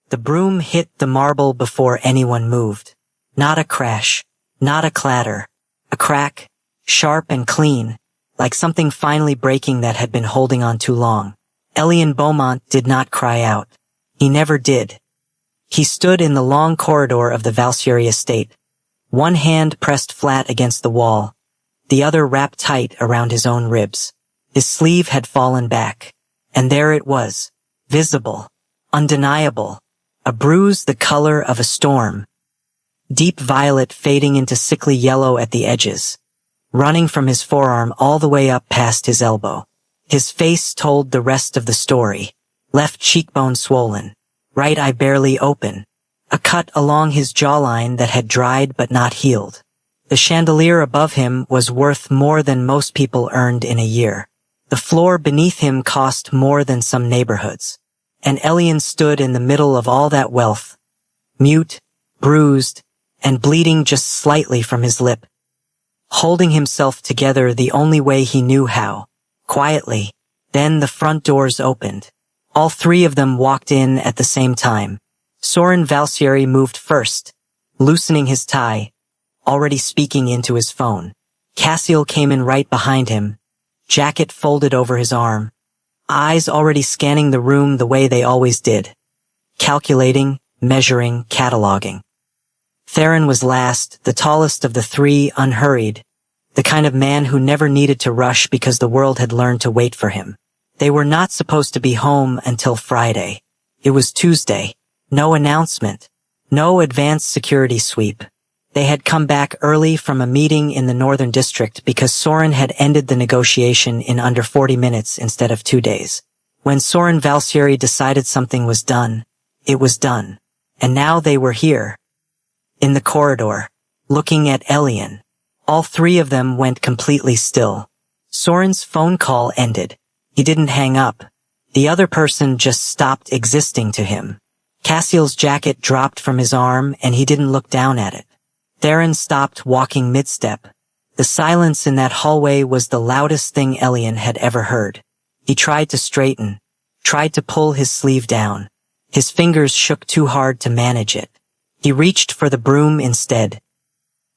The broom hit the marble before anyone moved. Not a crash, not a clatter. A crack, sharp and clean, like something finally breaking that had been holding on too long. Elian Beaumont did not cry out. He never did. He stood in the long corridor of the Valsieri estate, one hand pressed flat against the wall, the other wrapped tight around his own ribs. His sleeve had fallen back, and there it was, visible, undeniable, a bruise the color of a storm, deep violet fading into sickly yellow at the edges, running from his forearm all the way up past his elbow. His face told the rest of the story. Left cheekbone swollen, right eye barely open, a cut along his jawline that had dried but not healed. The chandelier above him was worth more than most people earned in a year. The floor beneath him cost more than some neighborhoods. And Elian stood in the middle of all that wealth, mute, bruised, and bleeding just slightly from his lip, holding himself together the only way he knew how, quietly. Then the front doors opened. All three of them walked in at the same time. Soren Valsieri moved first, loosening his tie, already speaking into his phone. Cassiel came in right behind him, jacket folded over his arm, eyes already scanning the room the way they always did, calculating, measuring, cataloging. Theron was last, the tallest of the three, unhurried, the kind of man who never needed to rush because the world had learned to wait for him. They were not supposed to be home until Friday. It was Tuesday. No announcement. No advanced security sweep. They had come back early from a meeting in the Northern District because Soren had ended the negotiation in under 40 minutes instead of 2 days. When Soren Valsieri decided something was done, it was done. And now they were here, in the corridor, looking at Elian. All three of them went completely still. Soren's phone call ended. He didn't hang up. The other person just stopped existing to him. Cassiel's jacket dropped from his arm and he didn't look down at it. Theron stopped walking mid-step. The silence in that hallway was the loudest thing Elian had ever heard. He tried to straighten, tried to pull his sleeve down. His fingers shook too hard to manage it. He reached for the broom instead.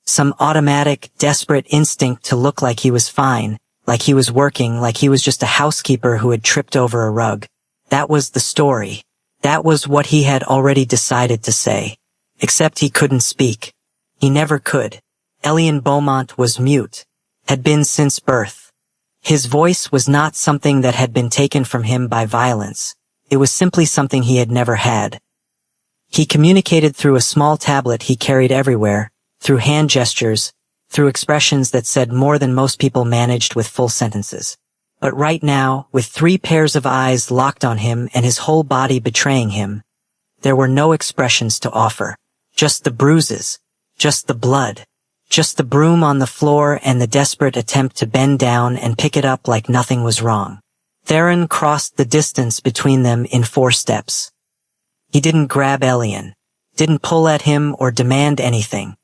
Some automatic, desperate instinct to look like he was fine, like he was working, like he was just a housekeeper who had tripped over a rug. That was the story. That was what he had already decided to say. Except he couldn't speak. He never could. Elian Beaumont was mute, had been since birth. His voice was not something that had been taken from him by violence. It was simply something he had never had. He communicated through a small tablet he carried everywhere, through hand gestures, through expressions that said more than most people managed with full sentences. But right now, with 3 pairs of eyes locked on him and his whole body betraying him, there were no expressions to offer. Just the bruises, just the blood, just the broom on the floor and the desperate attempt to bend down and pick it up like nothing was wrong. Theron crossed the distance between them in 4 steps. He didn't grab Elian, didn't pull at him or demand anything.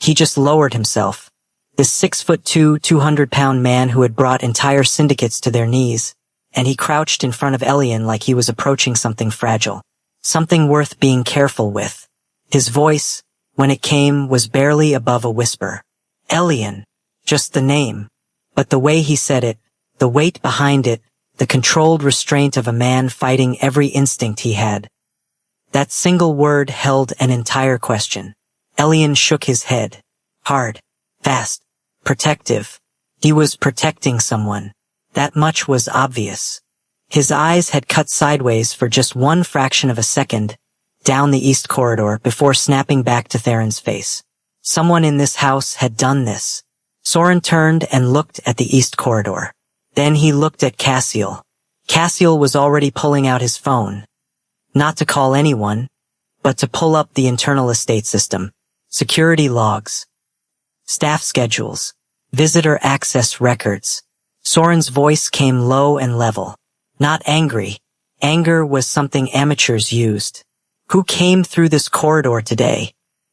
He just lowered himself. This 6'2", 200-pound man who had brought entire syndicates to their knees, and he crouched in front of Elian like he was approaching something fragile, something worth being careful with. His voice, when it came, was barely above a whisper. Elian, just the name. But the way he said it, the weight behind it, the controlled restraint of a man fighting every instinct he had. That single word held an entire question. Elian shook his head. Hard, fast, protective. He was protecting someone. That much was obvious. His eyes had cut sideways for just 1 fraction of a second, down the east corridor, before snapping back to Theron's face. Someone in this house had done this. Soren turned and looked at the east corridor. Then he looked at Cassiel. Cassiel was already pulling out his phone. Not to call anyone, but to pull up the internal estate system, security logs, staff schedules, visitor access records. Soren's voice came low and level. Not angry. Anger was something amateurs used. Who came through this corridor today?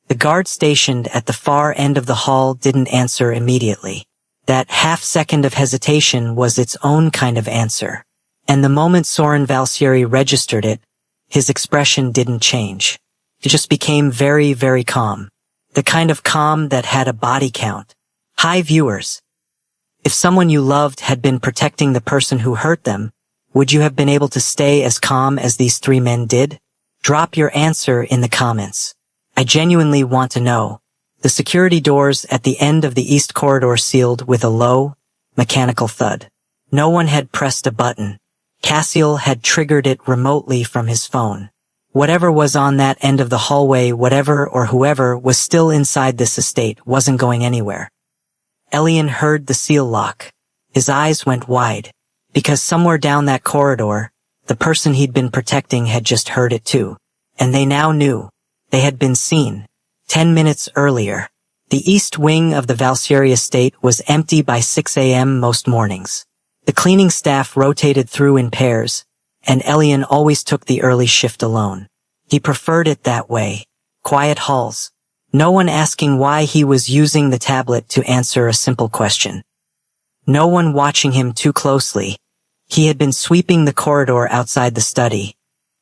The guard stationed at the far end of the hall didn't answer immediately. That half-second of hesitation was its own kind of answer. And the moment Soren Valsieri registered it, His expression didn't change. It just became very, very calm. The kind of calm that had a body count. Hi viewers. If someone you loved had been protecting the person who hurt them, would you have been able to stay as calm as these three men did? Drop your answer in the comments. I genuinely want to know. The security doors at the end of the east corridor sealed with a low, mechanical thud. No one had pressed a button. Cassiel had triggered it remotely from his phone. Whatever was on that end of the hallway, whatever or whoever was still inside this estate, wasn't going anywhere. Elian heard the seal lock. His eyes went wide, because somewhere down that corridor, the person he'd been protecting had just heard it too. And they now knew. They had been seen. 10 minutes earlier. The east wing of the Valsieri estate was empty by 6 a.m. most mornings. The cleaning staff rotated through in pairs, and Elian always took the early shift alone. He preferred it that way. Quiet halls. No one asking why he was using the tablet to answer a simple question. No one watching him too closely. He had been sweeping the corridor outside the study.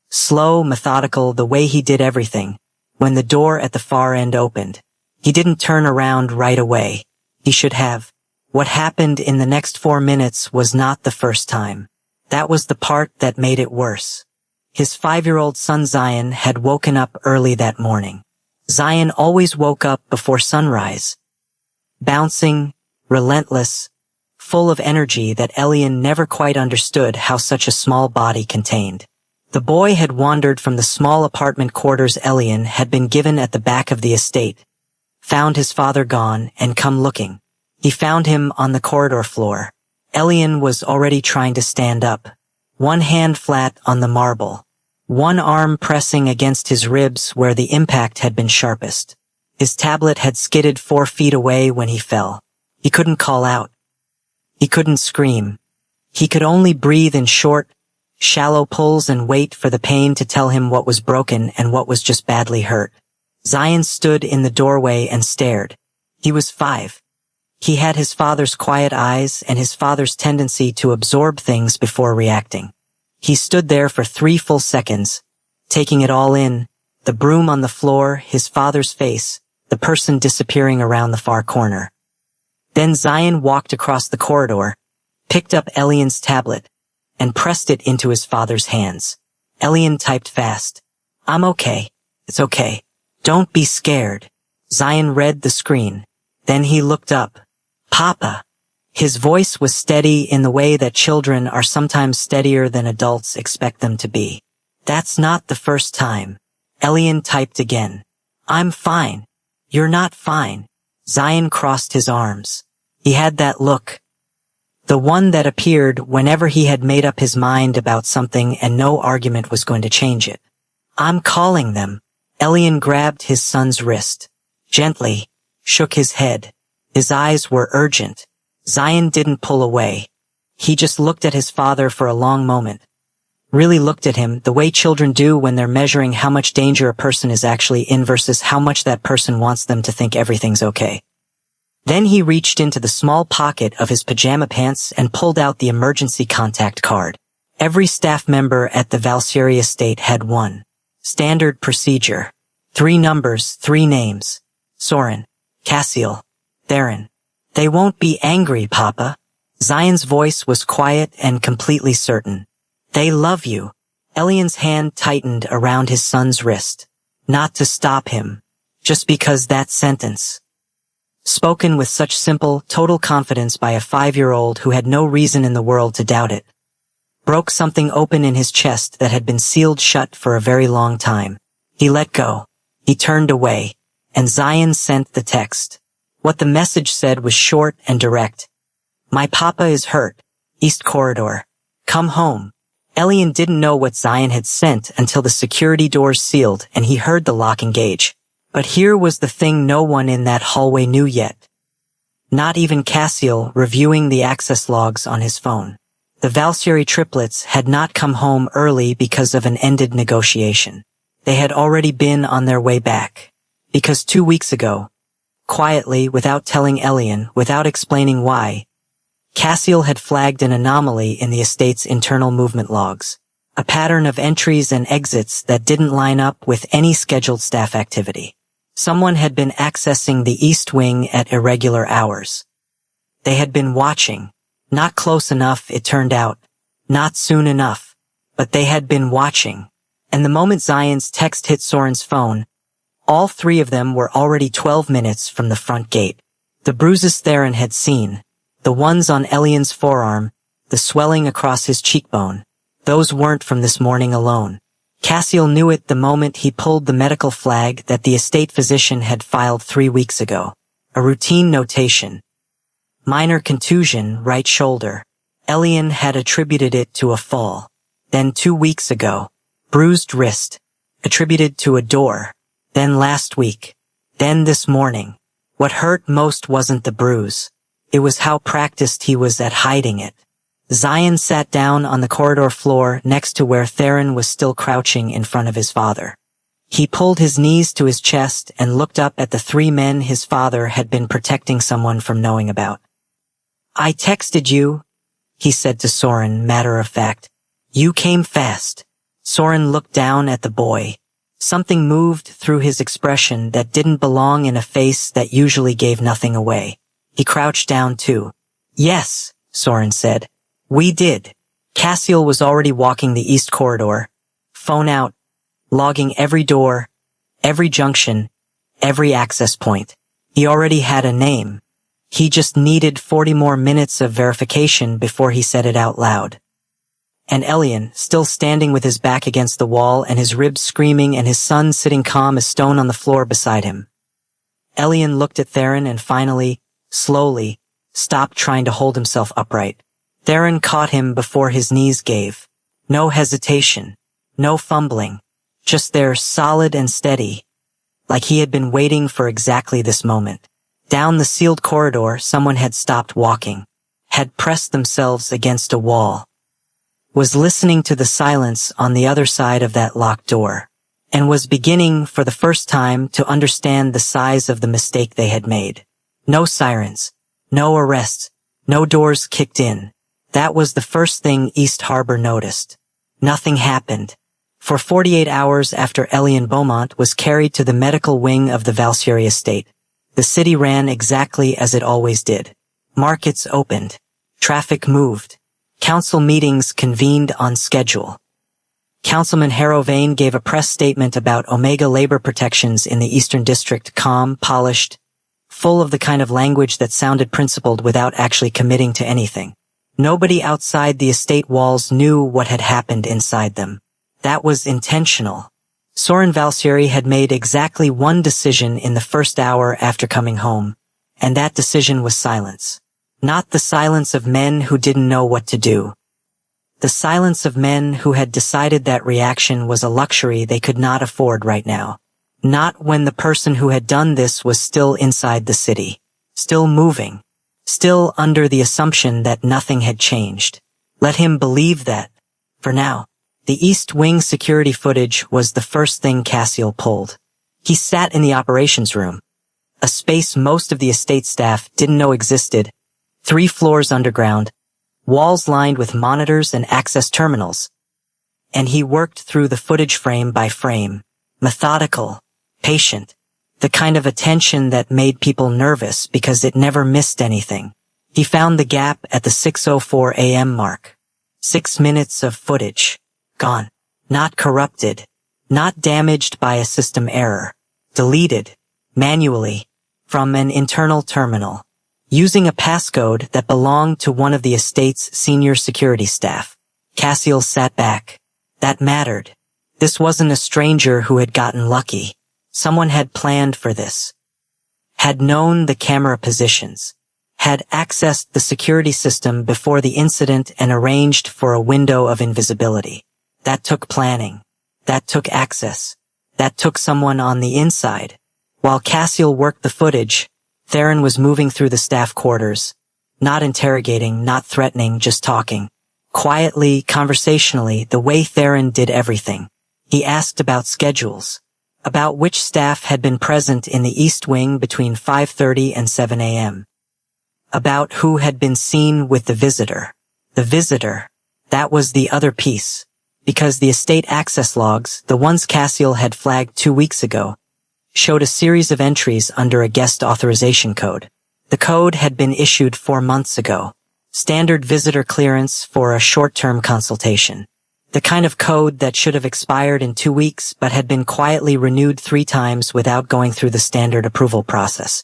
Slow, methodical, the way he did everything. When the door at the far end opened, he didn't turn around right away. He should have. What happened in the next 4 minutes was not the first time. That was the part that made it worse. His 5-year-old son Zion had woken up early that morning. Zion always woke up before sunrise. Bouncing, relentless, full of energy that Elian never quite understood how such a small body contained. The boy had wandered from the small apartment quarters Elian had been given at the back of the estate, found his father gone, and come looking. He found him on the corridor floor. Elian was already trying to stand up, one hand flat on the marble, one arm pressing against his ribs where the impact had been sharpest. His tablet had skidded 4 feet away when he fell. He couldn't call out. He couldn't scream. He could only breathe in short, shallow pulls and wait for the pain to tell him what was broken and what was just badly hurt. Zion stood in the doorway and stared. He was 5. He had his father's quiet eyes and his father's tendency to absorb things before reacting. He stood there for 3 full seconds, taking it all in, the broom on the floor, his father's face, the person disappearing around the far corner. Then Zion walked across the corridor, picked up Elian's tablet, and pressed it into his father's hands. Elian typed fast. "I'm okay. It's okay. Don't be scared." Zion read the screen. Then he looked up. "Papa." His voice was steady in the way that children are sometimes steadier than adults expect them to be. "That's not the first time." Elian typed again. "I'm fine." "You're not fine." Zion crossed his arms. He had that look. The one that appeared whenever he had made up his mind about something and no argument was going to change it. "I'm calling them." Elian grabbed his son's wrist. Gently, shook his head. His eyes were urgent. Zion didn't pull away. He just looked at his father for a long moment. Really looked at him the way children do when they're measuring how much danger a person is actually in versus how much that person wants them to think everything's okay. Then he reached into the small pocket of his pajama pants and pulled out the emergency contact card. Every staff member at the Valsieri estate had one. Standard procedure. 3 numbers, 3 names. Soren, Cassiel, Theron. "They won't be angry, Papa." Zion's voice was quiet and completely certain. "They love you." Elian's hand tightened around his son's wrist. Not to stop him. Just because that sentence, spoken with such simple, total confidence by a 5-year-old who had no reason in the world to doubt it, broke something open in his chest that had been sealed shut for a very long time. He let go. He turned away, and Zion sent the text. What the message said was short and direct. "My papa is hurt. East Corridor. Come home." Elian didn't know what Zion had sent until the security doors sealed and he heard the lock engage. But here was the thing no one in that hallway knew yet. Not even Cassiel, reviewing the access logs on his phone. The Valsieri triplets had not come home early because of an ended negotiation. They had already been on their way back. Because 2 weeks ago, quietly, without telling Elian, without explaining why, Cassiel had flagged an anomaly in the estate's internal movement logs. A pattern of entries and exits that didn't line up with any scheduled staff activity. Someone had been accessing the East Wing at irregular hours. They had been watching. Not close enough, it turned out. Not soon enough. But they had been watching. And the moment Zion's text hit Soren's phone, all three of them were already 12 minutes from the front gate. The bruises Theron had seen, the ones on Elian's forearm, the swelling across his cheekbone, those weren't from this morning alone. Cassiel knew it the moment he pulled the medical flag that the estate physician had filed 3 weeks ago. A routine notation. Minor contusion, right shoulder. Elian had attributed it to a fall. Then 2 weeks ago, bruised wrist, attributed to a door. Then last week. Then this morning. What hurt most wasn't the bruise. It was how practiced he was at hiding it. Zion sat down on the corridor floor next to where Theron was still crouching in front of his father. He pulled his knees to his chest and looked up at the 3 men his father had been protecting someone from knowing about. "I texted you," he said to Soren, matter of fact. "You came fast." Soren looked down at the boy. Something moved through his expression that didn't belong in a face that usually gave nothing away. He crouched down too. "Yes," Soren said. "We did." Cassiel was already walking the east corridor, phone out, logging every door, every junction, every access point. He already had a name. He just needed 40 more minutes of verification before he said it out loud. And Elian, still standing with his back against the wall and his ribs screaming and his son sitting calm as stone on the floor beside him. Elian looked at Theron and finally, slowly, stopped trying to hold himself upright. Theron caught him before his knees gave. No hesitation. No fumbling. Just there, solid and steady. Like he had been waiting for exactly this moment. Down the sealed corridor, someone had stopped walking. Had pressed themselves against a wall. Was listening to the silence on the other side of that locked door. And was beginning, for the first time, to understand the size of the mistake they had made. No sirens. No arrests. No doors kicked in. That was the first thing East Harbor noticed. Nothing happened. For 48 hours after Elian Beaumont was carried to the medical wing of the Valsieri estate, the city ran exactly as it always did. Markets opened. Traffic moved. Council meetings convened on schedule. Councilman Harrow Vane gave a press statement about Omega labor protections in the Eastern District, calm, polished, full of the kind of language that sounded principled without actually committing to anything. Nobody outside the estate walls knew what had happened inside them. That was intentional. Soren Valsieri had made exactly one decision in the first hour after coming home, and that decision was silence. Not the silence of men who didn't know what to do. The silence of men who had decided that reaction was a luxury they could not afford right now. Not when the person who had done this was still inside the city. Still moving. Still under the assumption that nothing had changed. Let him believe that. For now. The East Wing security footage was the first thing Cassiel pulled. He sat in the operations room. A space most of the estate staff didn't know existed. 3 floors underground. Walls lined with monitors and access terminals. And he worked through the footage frame by frame. Methodical. Patient. The kind of attention that made people nervous because it never missed anything. He found the gap at the 6:04 a.m. mark. 6 minutes of footage. Gone. Not corrupted. Not damaged by a system error. Deleted. Manually. From an internal terminal. Using a passcode that belonged to one of the estate's senior security staff. Cassiel sat back. That mattered. This wasn't a stranger who had gotten lucky. Someone had planned for this. Had known the camera positions. Had accessed the security system before the incident and arranged for a window of invisibility. That took planning. That took access. That took someone on the inside. While Cassiel worked the footage, Theron was moving through the staff quarters. Not interrogating, not threatening, just talking. Quietly, conversationally, the way Theron did everything. He asked about schedules. About which staff had been present in the East Wing between 5:30 and 7 a.m. About who had been seen with the visitor. The visitor. That was the other piece. because the estate access logs, the ones Cassiel had flagged 2 weeks ago, showed a series of entries under a guest authorization code. The code had been issued 4 months ago. Standard visitor clearance for a short-term consultation. The kind of code that should have expired in 2 weeks but had been quietly renewed 3 times without going through the standard approval process.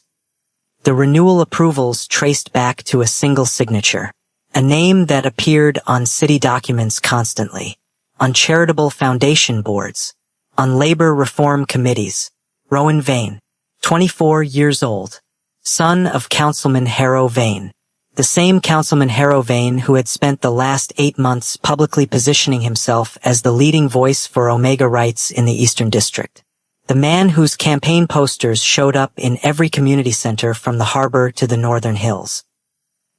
The renewal approvals traced back to a single signature, a name that appeared on city documents constantly, on charitable foundation boards, on labor reform committees. Rowan Vane, 24 years old, son of Councilman Harrow Vane. The same Councilman Harrow Vane who had spent the last 8 months publicly positioning himself as the leading voice for Omega rights in the Eastern District. The man whose campaign posters showed up in every community center from the harbor to the northern hills.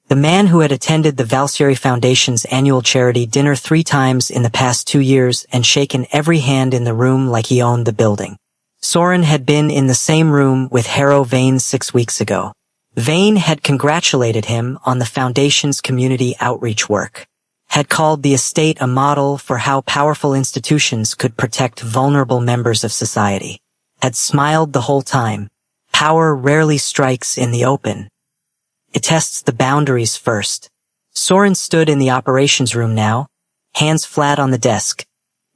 The man who had attended the Valsieri Foundation's annual charity dinner 3 times in the past 2 years and shaken every hand in the room like he owned the building. Soren had been in the same room with Harrow Vane 6 weeks ago. Vane had congratulated him on the foundation's community outreach work, had called the estate a model for how powerful institutions could protect vulnerable members of society, had smiled the whole time. Power rarely strikes in the open. It tests the boundaries first. Soren stood in the operations room now, hands flat on the desk,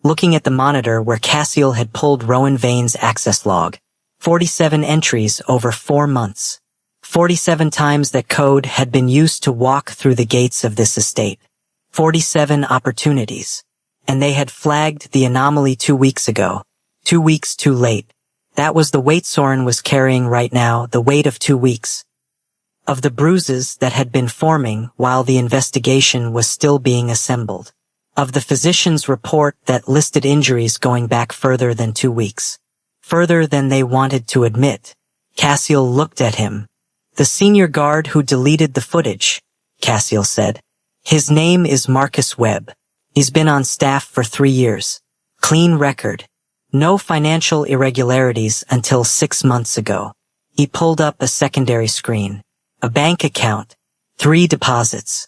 looking at the monitor where Cassiel had pulled Rowan Vane's access log. 47 entries over 4 months. 47 times that code had been used to walk through the gates of this estate. 47 opportunities. And they had flagged the anomaly 2 weeks ago. 2 weeks too late. That was the weight Soren was carrying right now, the weight of 2 weeks. Of the bruises that had been forming while the investigation was still being assembled. Of the physician's report that listed injuries going back further than 2 weeks. Further than they wanted to admit. Cassiel looked at him. The senior guard who deleted the footage, Cassiel said. His name is Marcus Webb. He's been on staff for 3 years. Clean record. No financial irregularities until 6 months ago. He pulled up a secondary screen. A bank account. 3 deposits.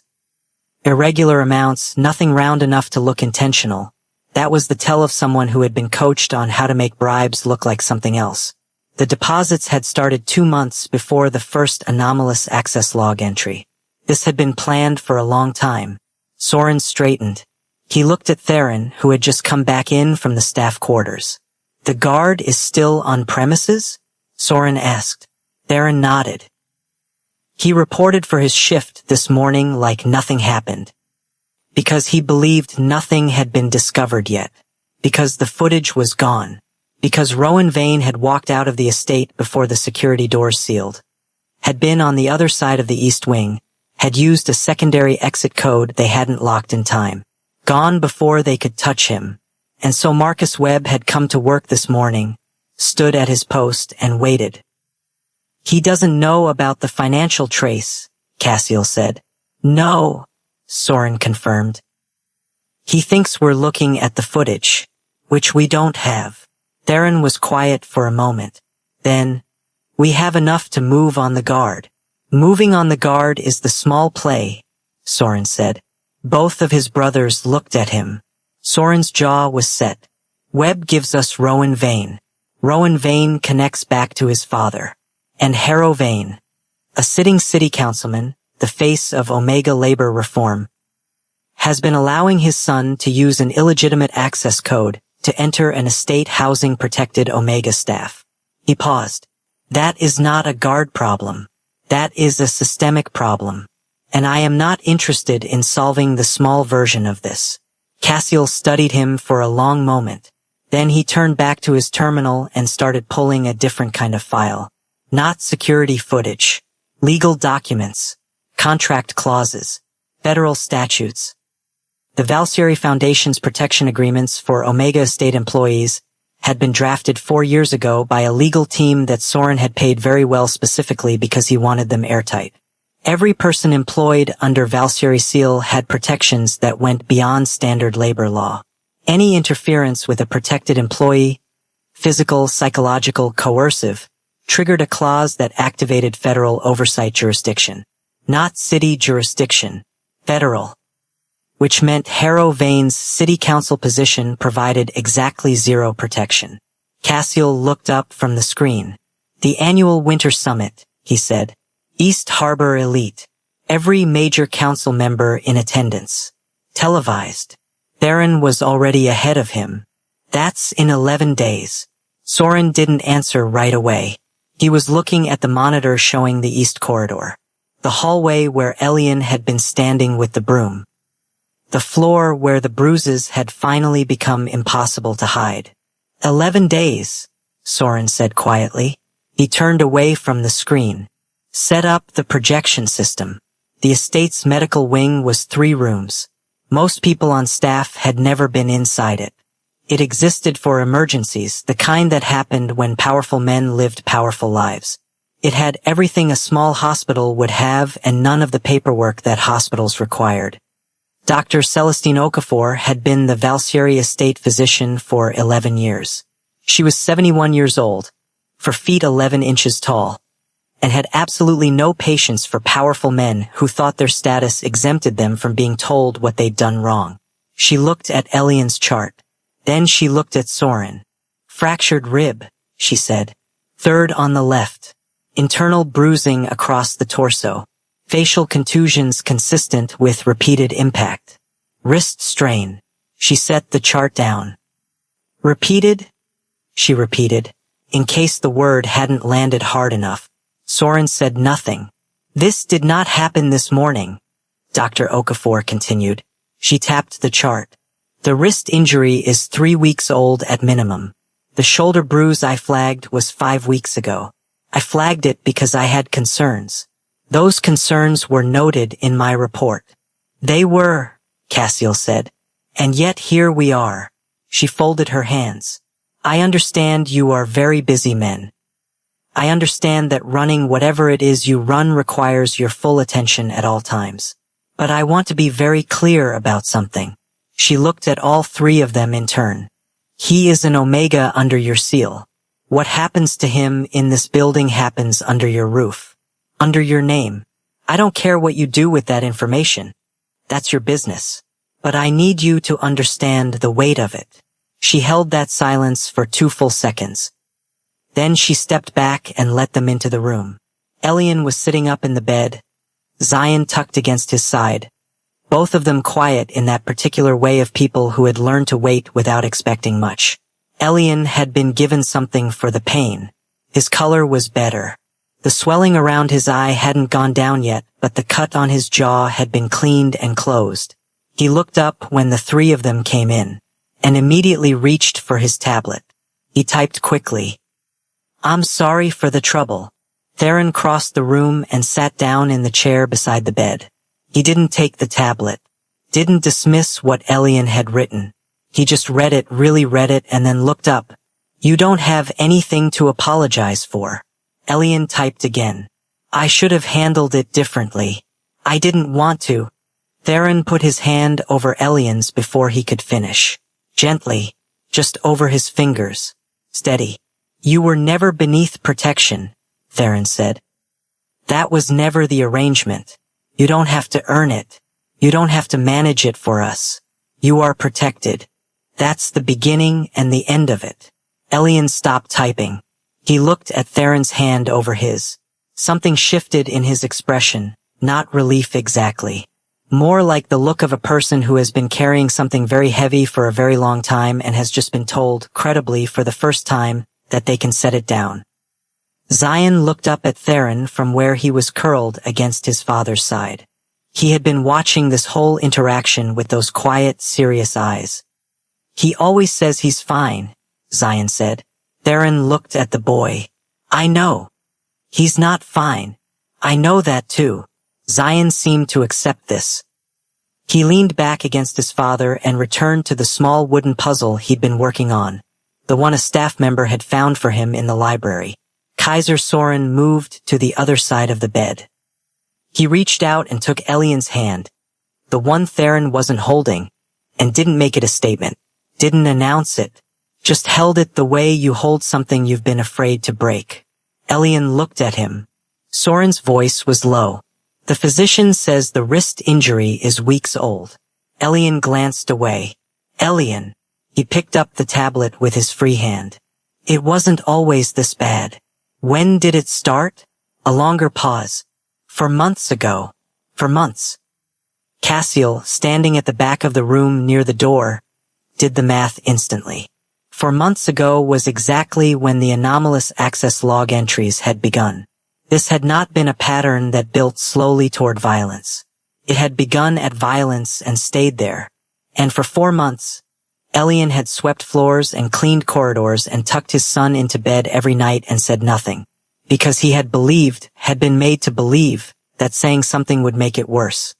Irregular amounts, nothing round enough to look intentional. That was the tell of someone who had been coached on how to make bribes look like something else. The deposits had started 2 months before the first anomalous access log entry. This had been planned for a long time. Soren straightened. He looked at Theron, who had just come back in from the staff quarters. The guard is still on premises? Soren asked. Theron nodded. He reported for his shift this morning like nothing happened. Because he believed nothing had been discovered yet. Because the footage was gone. Because Rowan Vane had walked out of the estate before the security doors sealed. Had been on the other side of the east wing. Had used a secondary exit code they hadn't locked in time. Gone before they could touch him. And so Marcus Webb had come to work this morning, stood at his post and waited. He doesn't know about the financial trace, Cassiel said. No, Soren confirmed. He thinks we're looking at the footage, which we don't have. Theron was quiet for a moment. Then, we have enough to move on the guard. Moving on the guard is the small play, Soren said. Both of his brothers looked at him. Soren's jaw was set. Webb gives us Rowan Vane. Rowan Vane connects back to his father. And Harrow Vane, a sitting city councilman, the face of Omega labor reform, has been allowing his son to use an illegitimate access code to enter an estate housing protected Omega staff. He paused. That is not a guard problem. That is a systemic problem. And I am not interested in solving the small version of this. Cassiel studied him for a long moment. Then he turned back to his terminal and started pulling a different kind of file. Not security footage. Legal documents. Contract clauses. Federal statutes. The Valsieri Foundation's protection agreements for Omega Estate employees had been drafted 4 years ago by a legal team that Soren had paid very well specifically because he wanted them airtight. Every person employed under Valsieri Seal had protections that went beyond standard labor law. Any interference with a protected employee, physical, psychological, coercive, triggered a clause that activated federal oversight jurisdiction. Not city jurisdiction. Federal. which meant Harrow Vane's city council position provided exactly zero protection. Cassiel looked up from the screen. The annual winter summit, he said. East Harbor Elite. Every major council member in attendance. Televised. Theron was already ahead of him. That's in 11 days. Soren didn't answer right away. He was looking at the monitor showing the east corridor. The hallway where Elian had been standing with the broom. The floor where the bruises had finally become impossible to hide. 11 days, Soren said quietly. He turned away from the screen. Set up the projection system. The estate's medical wing was 3 rooms. Most people on staff had never been inside it. It existed for emergencies, the kind that happened when powerful men lived powerful lives. It had everything a small hospital would have and none of the paperwork that hospitals required. Dr. Celestine Okafor had been the Valsieri estate physician for 11 years. She was 71 years old, 4 feet 11 inches tall, and had absolutely no patience for powerful men who thought their status exempted them from being told what they'd done wrong. She looked at Elian's chart. Then she looked at Soren. Fractured rib, she said. 3rd on the left. Internal bruising across the torso. Facial contusions consistent with repeated impact. Wrist strain. She set the chart down. Repeated? She repeated, in case the word hadn't landed hard enough. Soren said nothing. This did not happen this morning, Dr. Okafor continued. She tapped the chart. The wrist injury is 3 weeks old at minimum. The shoulder bruise I flagged was 5 weeks ago. I flagged it because I had concerns. Those concerns were noted in my report. They were, Cassiel said. And yet here we are. She folded her hands. I understand you are very busy men. I understand that running whatever it is you run requires your full attention at all times. But I want to be very clear about something. She looked at all 3 of them in turn. He is an Omega under your seal. What happens to him in this building happens under your roof. Under your name. I don't care what you do with that information. That's your business. But I need you to understand the weight of it. She held that silence for 2 full seconds. Then she stepped back and let them into the room. Elian was sitting up in the bed, Zion tucked against his side. Both of them quiet in that particular way of people who had learned to wait without expecting much. Elian had been given something for the pain. His color was better. The swelling around his eye hadn't gone down yet, but the cut on his jaw had been cleaned and closed. He looked up when the 3 of them came in, and immediately reached for his tablet. He typed quickly. I'm sorry for the trouble. Theron crossed the room and sat down in the chair beside the bed. He didn't take the tablet, didn't dismiss what Elian had written. He just read it and then looked up. You don't have anything to apologize for. Elian typed again. I should have handled it differently. I didn't want to. Theron put his hand over Elian's before he could finish. Gently, just over his fingers. Steady. You were never beneath protection, Theron said. That was never the arrangement. You don't have to earn it. You don't have to manage it for us. You are protected. That's the beginning and the end of it. Elian stopped typing. He looked at Theron's hand over his. Something shifted in his expression, not relief exactly. More like the look of a person who has been carrying something very heavy for a very long time and has just been told, credibly for the first time, that they can set it down. Zion looked up at Theron from where he was curled against his father's side. He had been watching this whole interaction with those quiet, serious eyes. He always says he's fine, Zion said. Theron looked at the boy. I know. He's not fine. I know that too. Zion seemed to accept this. He leaned back against his father and returned to the small wooden puzzle he'd been working on, the one a staff member had found for him in the library. Kaiser Soren moved to the other side of the bed. He reached out and took Elian's hand, the one Theron wasn't holding, and didn't make it a statement, didn't announce it, just held it the way you hold something you've been afraid to break. Elian looked at him. Soren's voice was low. The physician says the wrist injury is weeks old. Elian glanced away. Elian. He picked up the tablet with his free hand. It wasn't always this bad. When did it start? A longer pause. For months ago. For months. Cassiel, standing at the back of the room near the door, did the math instantly. 4 months ago was exactly when the anomalous access log entries had begun. This had not been a pattern that built slowly toward violence. It had begun at violence and stayed there. And for 4 months, Elian had swept floors and cleaned corridors and tucked his son into bed every night and said nothing. Because he had been made to believe, that saying something would make it worse.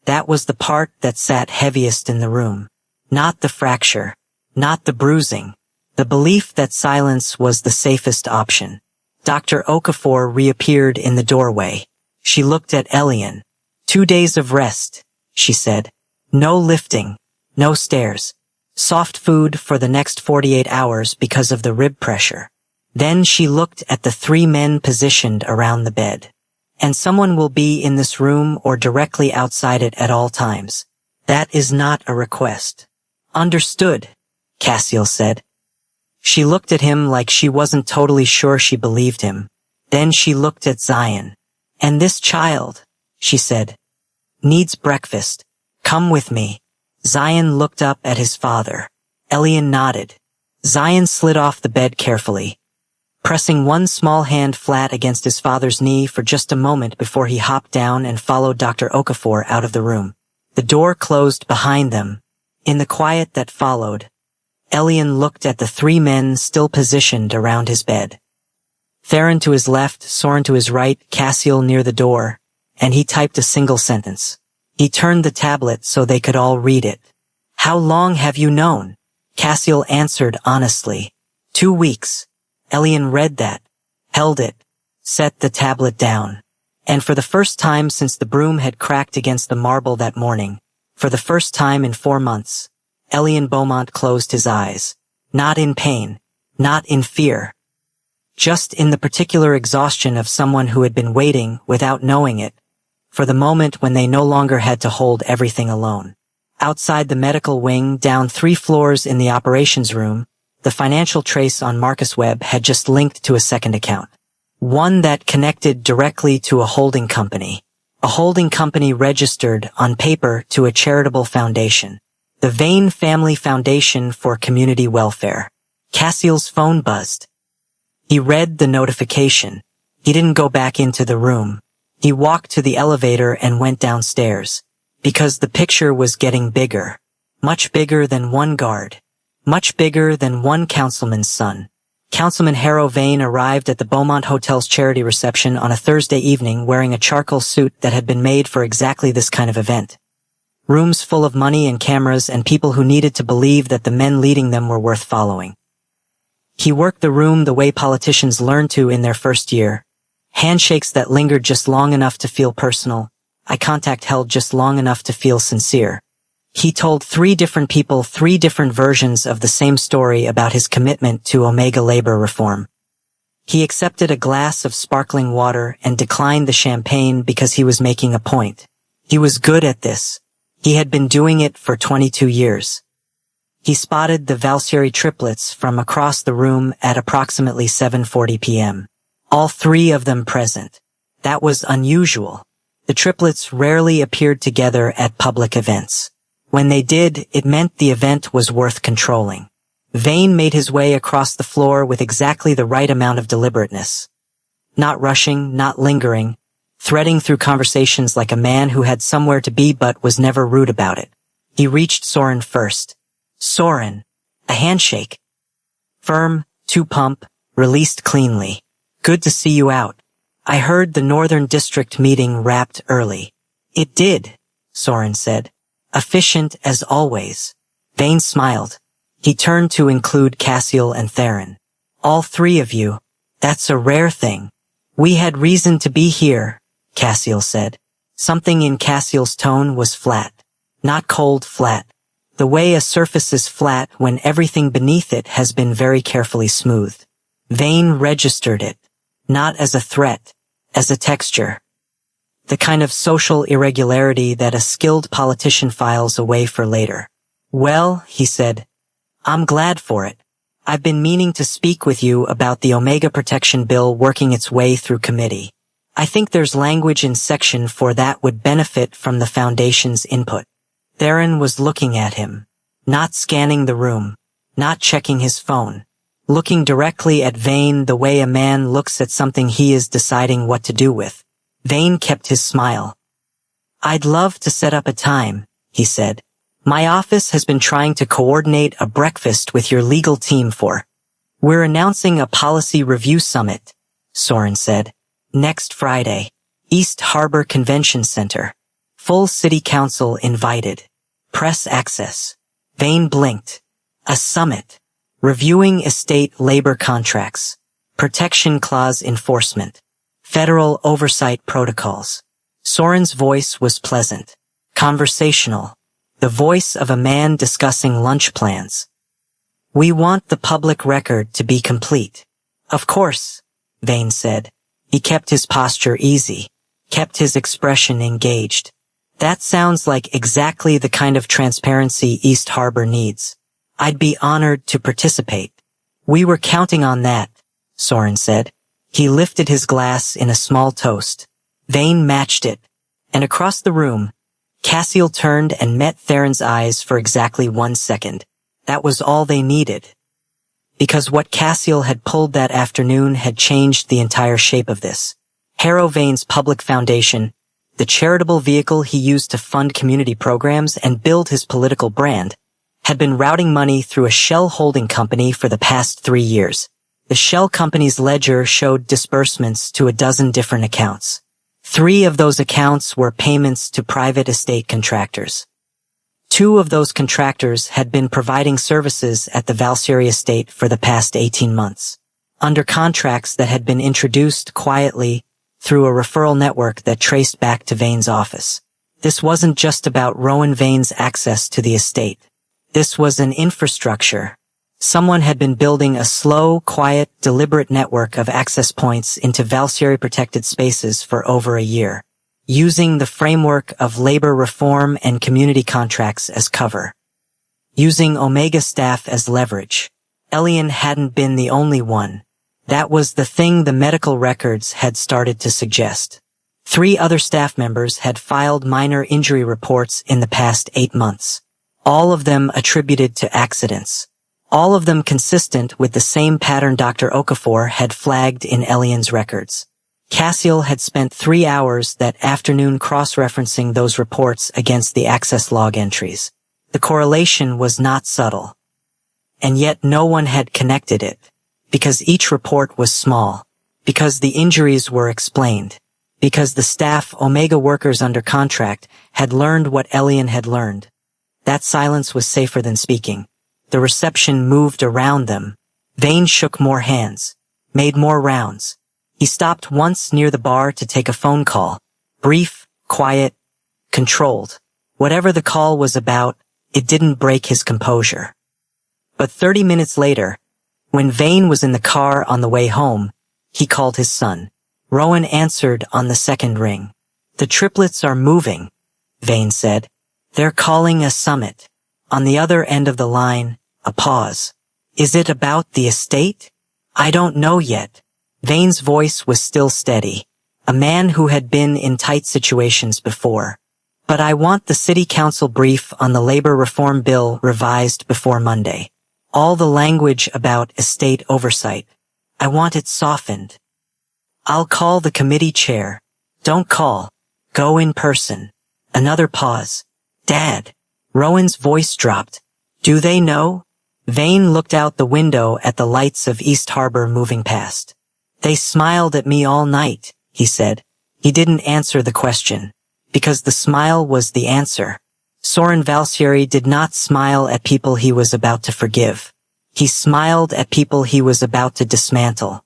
That was the part that sat heaviest in the room. Not the fracture. Not the bruising. The belief that silence was the safest option. Dr. Okafor reappeared in the doorway. She looked at Elian. 2 days of rest, she said. No lifting. No stairs. Soft food for the next 48 hours because of the rib pressure. Then she looked at the 3 men positioned around the bed. And someone will be in this room or directly outside it at all times. That is not a request. Understood, Cassiel said. She looked at him like she wasn't totally sure she believed him. Then she looked at Zion. And this child, she said, needs breakfast. Come with me. Zion looked up at his father. Elian nodded. Zion slid off the bed carefully, pressing one small hand flat against his father's knee for just a moment before he hopped down and followed Dr. Okafor out of the room. The door closed behind them. In the quiet that followed, Elian looked at the 3 men still positioned around his bed. Theron to his left, Soren to his right, Cassiel near the door, and he typed a single sentence. He turned the tablet so they could all read it. How long have you known? Cassiel answered honestly. 2 weeks. Elian read that, held it, set the tablet down. And for the first time since the broom had cracked against the marble that morning, for the first time in 4 months, Elian Beaumont closed his eyes. Not in pain, not in fear. Just in the particular exhaustion of someone who had been waiting, without knowing it, for the moment when they no longer had to hold everything alone. Outside the medical wing, down 3 floors in the operations room, the financial trace on Marcus Webb had just linked to a second account. One that connected directly to a holding company. A holding company registered on paper to a charitable foundation. The Vane Family Foundation for Community Welfare. Cassiel's phone buzzed. He read the notification. He didn't go back into the room. He walked to the elevator and went downstairs. Because the picture was getting bigger. Much bigger than one guard. Much bigger than one councilman's son. Councilman Harrow Vane arrived at the Beaumont Hotel's charity reception on a Thursday evening wearing a charcoal suit that had been made for exactly this kind of event. Rooms full of money and cameras and people who needed to believe that the men leading them were worth following. He worked the room the way politicians learn to in their first year. Handshakes that lingered just long enough to feel personal. Eye contact held just long enough to feel sincere. He told 3 different people 3 different versions of the same story about his commitment to Omega labor reform. He accepted a glass of sparkling water and declined the champagne because he was making a point. He was good at this. He had been doing it for 22 years. He spotted the Valsieri triplets from across the room at approximately 7:40 p.m. All 3 of them present. That was unusual. The triplets rarely appeared together at public events. When they did, it meant the event was worth controlling. Vane made his way across the floor with exactly the right amount of deliberateness. Not rushing, not lingering, threading through conversations like a man who had somewhere to be but was never rude about it. He reached Soren first. Soren. A handshake. Firm, 2-pump, released cleanly. Good to see you out. I heard the Northern District meeting wrapped early. It did, Soren said. Efficient as always. Vane smiled. He turned to include Cassiel and Theron. All 3 of you. That's a rare thing. We had reason to be here, Cassiel said. Something in Cassiel's tone was flat. Not cold flat. The way a surface is flat when everything beneath it has been very carefully smoothed. Vane registered it. Not as a threat. As a texture. The kind of social irregularity that a skilled politician files away for later. Well, he said, I'm glad for it. I've been meaning to speak with you about the Omega Protection Bill working its way through committee. I think there's language in section 4 that would benefit from the Foundation's input. Theron was looking at him, not scanning the room, not checking his phone, looking directly at Vane the way a man looks at something he is deciding what to do with. Vane kept his smile. I'd love to set up a time, he said. My office has been trying to coordinate a breakfast with your legal team for. We're announcing a policy review summit, Soren said. Next Friday, East Harbor Convention Center. Full city council invited. Press access. Vane blinked. A summit. Reviewing estate labor contracts. Protection clause enforcement. Federal oversight protocols. Soren's voice was pleasant. Conversational. The voice of a man discussing lunch plans. We want the public record to be complete. Of course, Vane said. He kept his posture easy, kept his expression engaged. That sounds like exactly the kind of transparency East Harbor needs. I'd be honored to participate. We were counting on that, Soren said. He lifted his glass in a small toast. Vane matched it, and across the room, Cassiel turned and met Theron's eyes for exactly 1 second. That was all they needed. Because what Cassiel had pulled that afternoon had changed the entire shape of this. Harrow Vane's public foundation, the charitable vehicle he used to fund community programs and build his political brand, had been routing money through a shell holding company for the past 3 years. The shell company's ledger showed disbursements to a dozen different accounts. 3 of those accounts were payments to private estate contractors. 2 of those contractors had been providing services at the Valseri estate for the past 18 months, under contracts that had been introduced quietly through a referral network that traced back to Vane's office. This wasn't just about Rowan Vane's access to the estate. This was an infrastructure. Someone had been building a slow, quiet, deliberate network of access points into Valseri-protected spaces for over a year, using the framework of labor reform and community contracts as cover. Using Omega staff as leverage. Elian hadn't been the only one. That was the thing the medical records had started to suggest. 3 other staff members had filed minor injury reports in the past 8 months. All of them attributed to accidents. All of them consistent with the same pattern Dr. Okafor had flagged in Elian's records. Cassiel had spent 3 hours that afternoon cross-referencing those reports against the access log entries. The correlation was not subtle. And yet no one had connected it, because each report was small, because the injuries were explained, because the staff Omega workers under contract had learned what Elian had learned. That silence was safer than speaking. The reception moved around them. Vane shook more hands, made more rounds. He stopped once near the bar to take a phone call. Brief, quiet, controlled. Whatever the call was about, it didn't break his composure. But 30 minutes later, when Vane was in the car on the way home, he called his son. Rowan answered on the second ring. The triplets are moving, Vane said. They're calling a summit. On the other end of the line, a pause. Is it about the estate? I don't know yet. Vane's voice was still steady. A man who had been in tight situations before. But I want the city council brief on the labor reform bill revised before Monday. All the language about estate oversight. I want it softened. I'll call the committee chair. Don't call. Go in person. Another pause. Dad. Rowan's voice dropped. Do they know? Vane looked out the window at the lights of East Harbor moving past. They smiled at me all night, he said. He didn't answer the question, because the smile was the answer. Soren Valseri did not smile at people he was about to forgive. He smiled at people he was about to dismantle.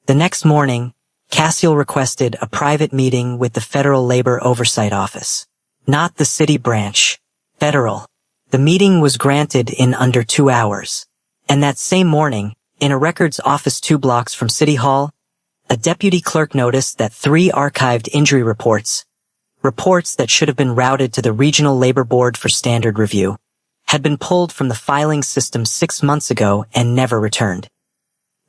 The next morning, Cassiel requested a private meeting with the Federal Labor Oversight Office. Not the city branch. Federal. The meeting was granted in under 2 hours. And that same morning, in a records office 2 blocks from City Hall, A deputy clerk noticed that 3 archived injury reports that should have been routed to the Regional Labor Board for standard review, had been pulled from the filing system 6 months ago and never returned.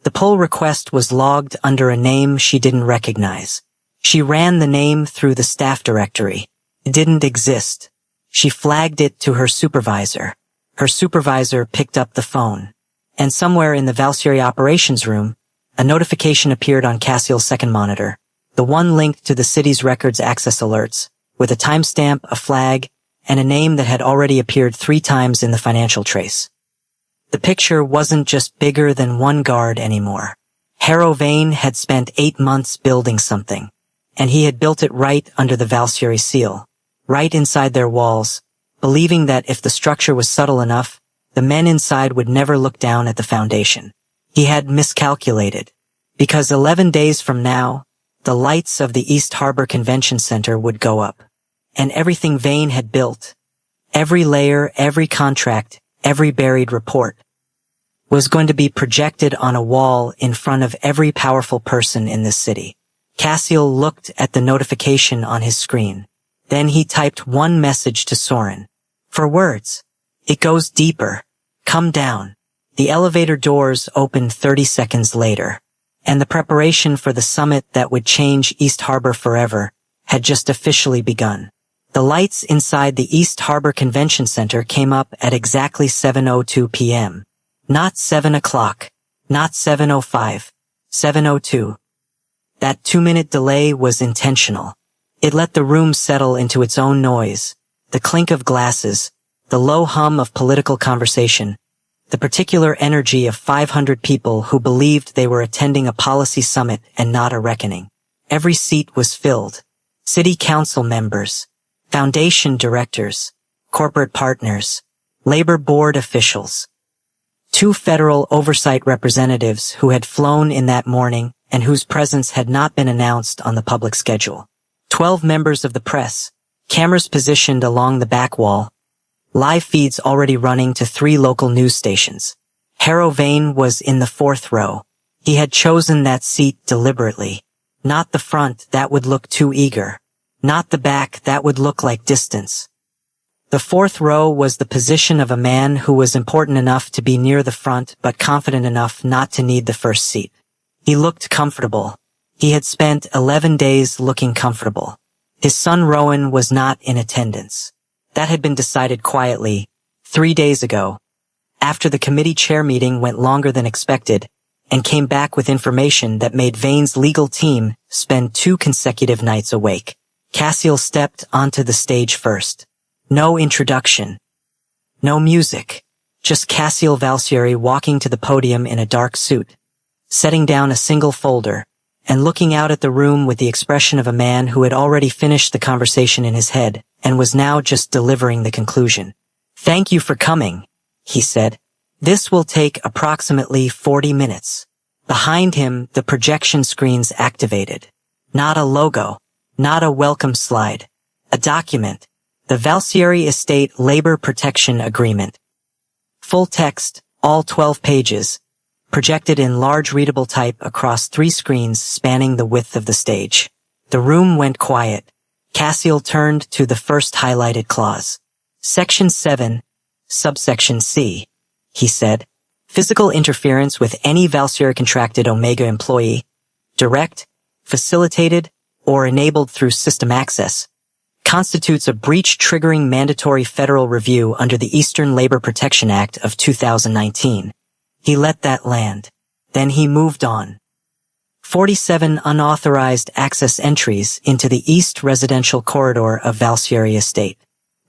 The pull request was logged under a name she didn't recognize. She ran the name through the staff directory. It didn't exist. She flagged it to her supervisor. Her supervisor picked up the phone. And somewhere in the Valsieri operations room, a notification appeared on Cassiel's second monitor, the one linked to the city's records access alerts, with a timestamp, a flag, and a name that had already appeared 3 times in the financial trace. The picture wasn't just bigger than one guard anymore. Harrow Vane had spent 8 months building something, and he had built it right under the Valsieri seal, right inside their walls, believing that if the structure was subtle enough, the men inside would never look down at the foundation. He had miscalculated, because 11 days from now, the lights of the East Harbor Convention Center would go up, and everything Vane had built, every layer, every contract, every buried report, was going to be projected on a wall in front of every powerful person in this city. Cassiel looked at the notification on his screen. Then he typed one message to Soren. For words. It goes deeper. Come down. The elevator doors opened 30 seconds later, and the preparation for the summit that would change East Harbor forever had just officially begun. The lights inside the East Harbor Convention Center came up at exactly 7:02 p.m. Not 7 o'clock, not 7:05, 7:02. That 2-minute delay was intentional. It let the room settle into its own noise, the clink of glasses, the low hum of political conversation, the particular energy of 500 people who believed they were attending a policy summit and not a reckoning. Every seat was filled. City council members, foundation directors, corporate partners, labor board officials, 2 federal oversight representatives who had flown in that morning and whose presence had not been announced on the public schedule, 12 members of the press, cameras positioned along the back wall, live feeds already running to 3 local news stations. Harrow Vane was in the 4th row. He had chosen that seat deliberately. Not the front, that would look too eager. Not the back, that would look like distance. The 4th row was the position of a man who was important enough to be near the front but confident enough not to need the first seat. He looked comfortable. He had spent 11 days looking comfortable. His son Rowan was not in attendance. That had been decided quietly 3 days ago, after the committee chair meeting went longer than expected and came back with information that made Vane's legal team spend 2 consecutive nights awake. Cassiel stepped onto the stage first. No introduction. No music. Just Cassiel Valsieri walking to the podium in a dark suit, setting down a single folder, and looking out at the room with the expression of a man who had already finished the conversation in his head and was now just delivering the conclusion. Thank you for coming, he said. This will take approximately 40 minutes. Behind him, the projection screens activated. Not a logo. Not a welcome slide. A document. The Valsieri Estate Labor Protection Agreement. Full text, all 12 pages, projected in large readable type across 3 screens spanning the width of the stage. The room went quiet. Cassiel turned to the first highlighted clause. Section 7, subsection C, he said. Physical interference with any Valsieri contracted Omega employee, direct, facilitated, or enabled through system access, constitutes a breach triggering mandatory federal review under the Eastern Labor Protection Act of 2019. He let that land. Then he moved on. 47 unauthorized access entries into the East Residential Corridor of Valsieri Estate.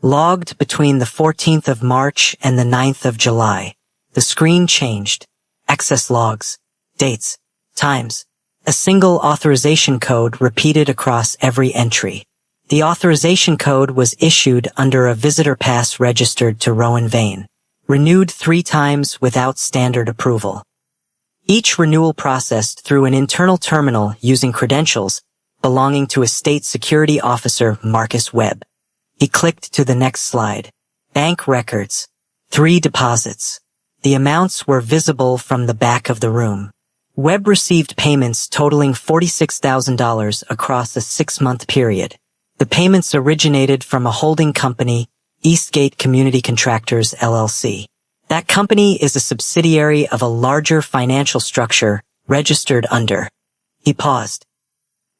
Logged between the 14th of March and the 9th of July. The screen changed. Access logs. Dates. Times. A single authorization code repeated across every entry. The authorization code was issued under a visitor pass registered to Rowan Vane, renewed 3 times without standard approval. Each renewal processed through an internal terminal using credentials belonging to Estate Security Officer Marcus Webb. He clicked to the next slide. Bank records. 3 deposits. The amounts were visible from the back of the room. Webb received payments totaling $46,000 across a 6-month period. The payments originated from a holding company, Eastgate Community Contractors, LLC. That company is a subsidiary of a larger financial structure registered under. He paused.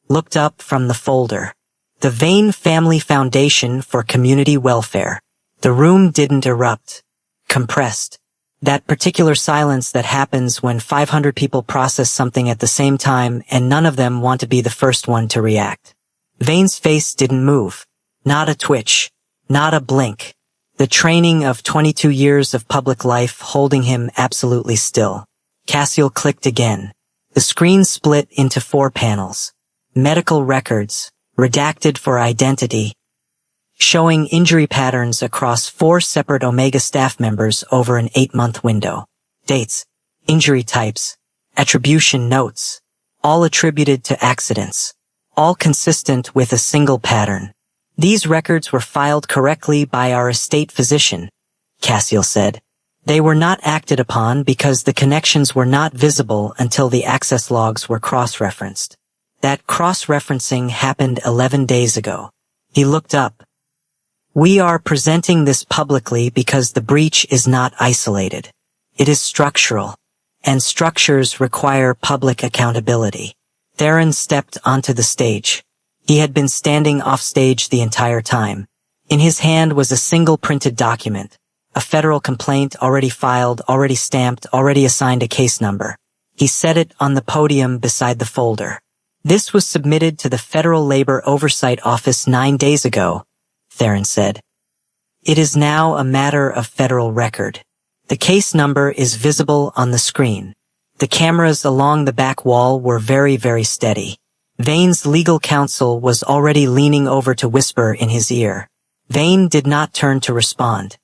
Looked up from the folder. The Vane Family Foundation for Community Welfare. The room didn't erupt. Compressed. That particular silence that happens when 500 people process something at the same time and none of them want to be the first one to react. Vane's face didn't move. Not a twitch. Not a blink. The training of 22 years of public life holding him absolutely still. Cassiel clicked again. The screen split into 4 panels. Medical records, redacted for identity, showing injury patterns across 4 separate Omega staff members over an 8-month window. Dates, injury types, attribution notes, all attributed to accidents, all consistent with a single pattern. These records were filed correctly by our estate physician, Cassiel said. They were not acted upon because the connections were not visible until the access logs were cross-referenced. That cross-referencing happened 11 days ago. He looked up. We are presenting this publicly because the breach is not isolated. It is structural, and structures require public accountability. Theron stepped onto the stage. He had been standing offstage the entire time. In his hand was a single printed document, a federal complaint already filed, already stamped, already assigned a case number. He set it on the podium beside the folder. This was submitted to the Federal Labor Oversight Office 9 days ago, Theron said. It is now a matter of federal record. The case number is visible on the screen. The cameras along the back wall were very, very steady. Vane's legal counsel was already leaning over to whisper in his ear. Vane did not turn to respond.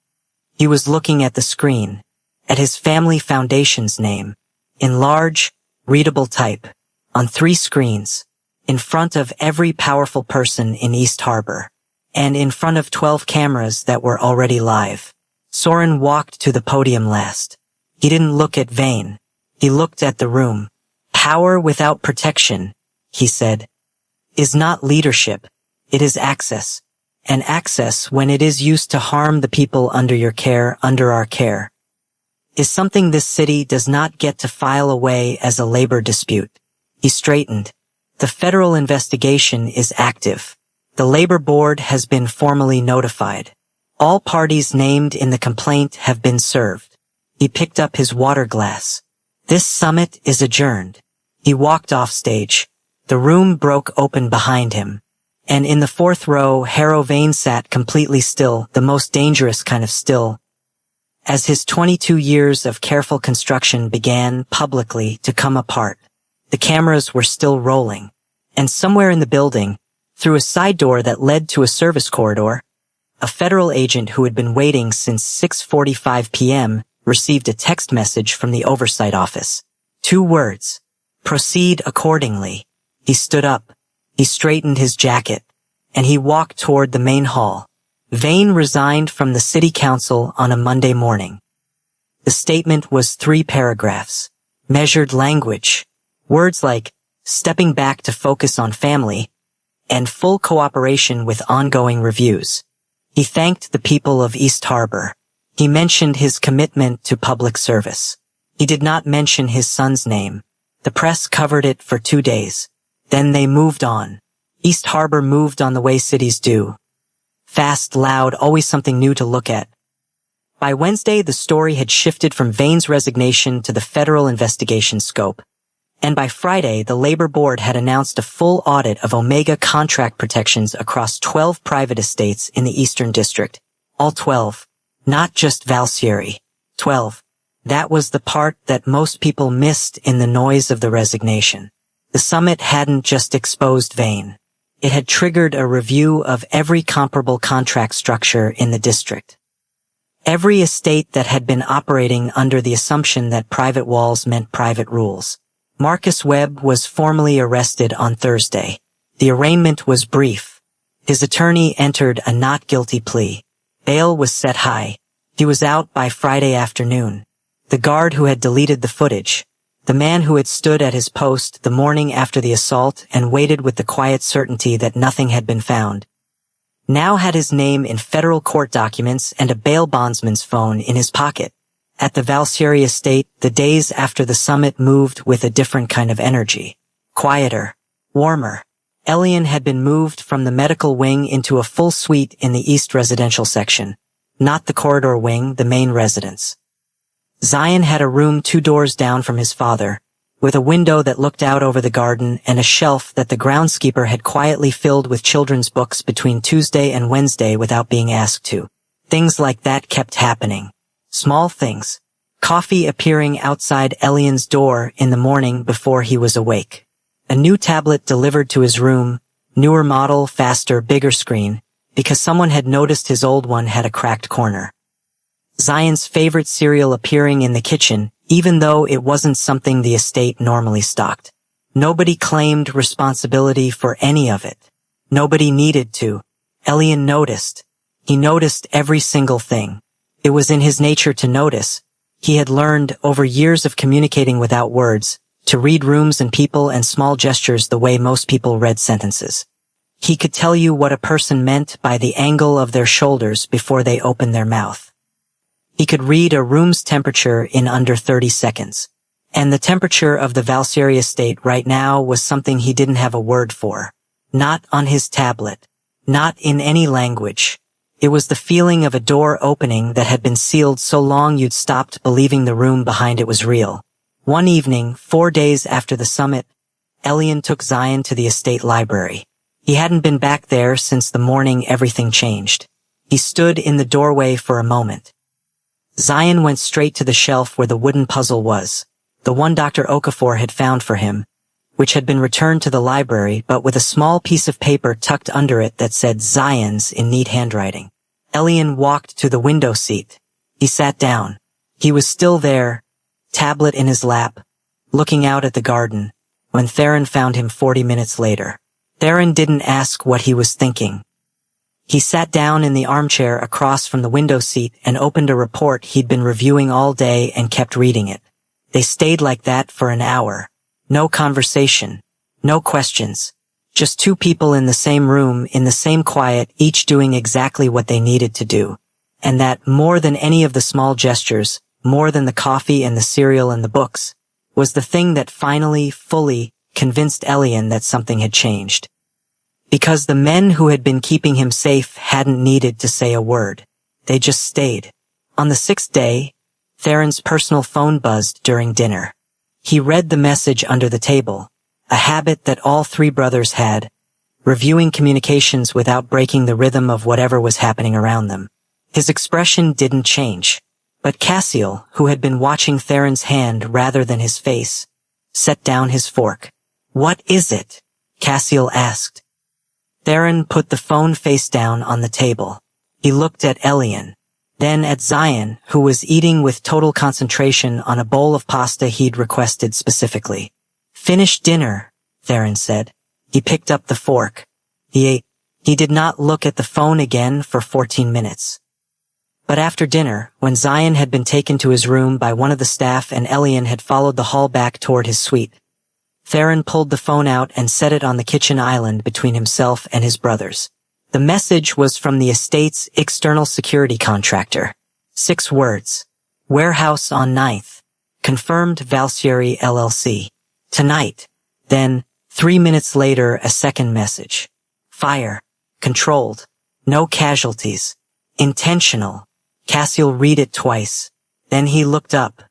He was looking at the screen, at his family foundation's name, in large, readable type, on 3 screens, in front of every powerful person in East Harbor, and in front of 12 cameras that were already live. Soren walked to the podium last. He didn't look at Vane. He looked at the room. Power without protection, he said, is not leadership. It is access. And access, when it is used to harm the people under your care, under our care, is something this city does not get to file away as a labor dispute. He straightened. The federal investigation is active. The labor board has been formally notified. All parties named in the complaint have been served. He picked up his water glass. This summit is adjourned. He walked off stage. The room broke open behind him. And in the 4th row, Harrow Vane sat completely still, the most dangerous kind of still, as his 22 years of careful construction began publicly to come apart. The cameras were still rolling. And somewhere in the building, through a side door that led to a service corridor, a federal agent who had been waiting since 6:45 p.m. received a text message from the oversight office. 2 words. Proceed accordingly. He stood up. He straightened his jacket, and he walked toward the main hall. Vane resigned from the city council on a Monday morning. The statement was 3 paragraphs. Measured language. Words like stepping back to focus on family and full cooperation with ongoing reviews. He thanked the people of East Harbor. He mentioned his commitment to public service. He did not mention his son's name. The press covered it for 2 days. Then they moved on. East Harbor moved on the way cities do. Fast, loud, always something new to look at. By Wednesday, the story had shifted from Vane's resignation to the federal investigation scope. And by Friday, the Labor Board had announced a full audit of Omega contract protections across 12 private estates in the Eastern District. All 12. Not just Valsieri. 12. That was the part that most people missed in the noise of the resignation. The summit hadn't just exposed Vane. It had triggered a review of every comparable contract structure in the district. Every estate that had been operating under the assumption that private walls meant private rules. Marcus Webb was formally arrested on Thursday. The arraignment was brief. His attorney entered a not guilty plea. Bail was set high. He was out by Friday afternoon. The guard who had deleted the footage, The man who had stood at his post the morning after the assault and waited with the quiet certainty that nothing had been found, now had his name in federal court documents and a bail bondsman's phone in his pocket. At the Valsieri estate, the days after the summit moved with a different kind of energy. Quieter. Warmer. Elian had been moved from the medical wing into a full suite in the east residential section. Not the corridor wing, the main residence. Zion had a room 2 doors down from his father, with a window that looked out over the garden and a shelf that the groundskeeper had quietly filled with children's books between Tuesday and Wednesday without being asked to. Things like that kept happening. Small things. Coffee appearing outside Elian's door in the morning before he was awake. A new tablet delivered to his room, newer model, faster, bigger screen, because someone had noticed his old one had a cracked corner. Zion's favorite cereal appearing in the kitchen, even though it wasn't something the estate normally stocked. Nobody claimed responsibility for any of it. Nobody needed to. Elian noticed. He noticed every single thing. It was in his nature to notice. He had learned, over years of communicating without words, to read rooms and people and small gestures the way most people read sentences. He could tell you what a person meant by the angle of their shoulders before they opened their mouth. He could read a room's temperature in under 30 seconds. And the temperature of the Valsieri estate right now was something he didn't have a word for. Not on his tablet. Not in any language. It was the feeling of a door opening that had been sealed so long you'd stopped believing the room behind it was real. One evening, 4 days after the summit, Elian took Zion to the estate library. He hadn't been back there since the morning everything changed. He stood in the doorway for a moment. Zion went straight to the shelf where the wooden puzzle was, the one Dr. Okafor had found for him, which had been returned to the library but with a small piece of paper tucked under it that said Zion's in neat handwriting. Elian walked to the window seat. He sat down. He was still there, tablet in his lap, looking out at the garden, when Theron found him 40 minutes later. Theron didn't ask what he was thinking. He sat down in the armchair across from the window seat and opened a report he'd been reviewing all day and kept reading it. They stayed like that for an hour. No conversation. No questions. Just 2 people in the same room, in the same quiet, each doing exactly what they needed to do. And that, more than any of the small gestures, more than the coffee and the cereal and the books, was the thing that finally, fully, convinced Elian that something had changed. Because the men who had been keeping him safe hadn't needed to say a word. They just stayed. On the 6th day, Theron's personal phone buzzed during dinner. He read the message under the table, a habit that all 3 brothers had, reviewing communications without breaking the rhythm of whatever was happening around them. His expression didn't change, but Cassiel, who had been watching Theron's hand rather than his face, set down his fork. "What is it?" Cassiel asked. Theron put the phone face down on the table. He looked at Elian, then at Zion, who was eating with total concentration on a bowl of pasta he'd requested specifically. "Finish dinner," Theron said. He picked up the fork. He ate. He did not look at the phone again for 14 minutes. But after dinner, when Zion had been taken to his room by one of the staff and Elian had followed the hall back toward his suite, Theron pulled the phone out and set it on the kitchen island between himself and his brothers. The message was from the estate's external security contractor. 6 words. "Warehouse on 9th. Confirmed Valsieri LLC. Tonight." Then, 3 minutes later, a second message. "Fire. Controlled. No casualties. Intentional." Cassiel read it twice. Then he looked up.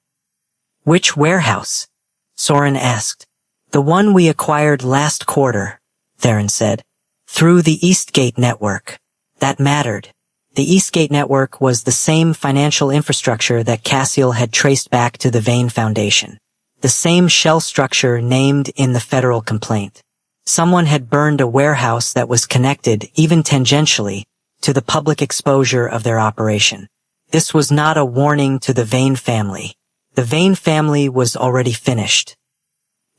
"Which warehouse?" Soren asked. "The one we acquired last quarter," Theron said. "Through the Eastgate network." That mattered. The Eastgate network was the same financial infrastructure that Cassiel had traced back to the Vane Foundation. The same shell structure named in the federal complaint. Someone had burned a warehouse that was connected, even tangentially, to the public exposure of their operation. This was not a warning to the Vane family. The Vane family was already finished.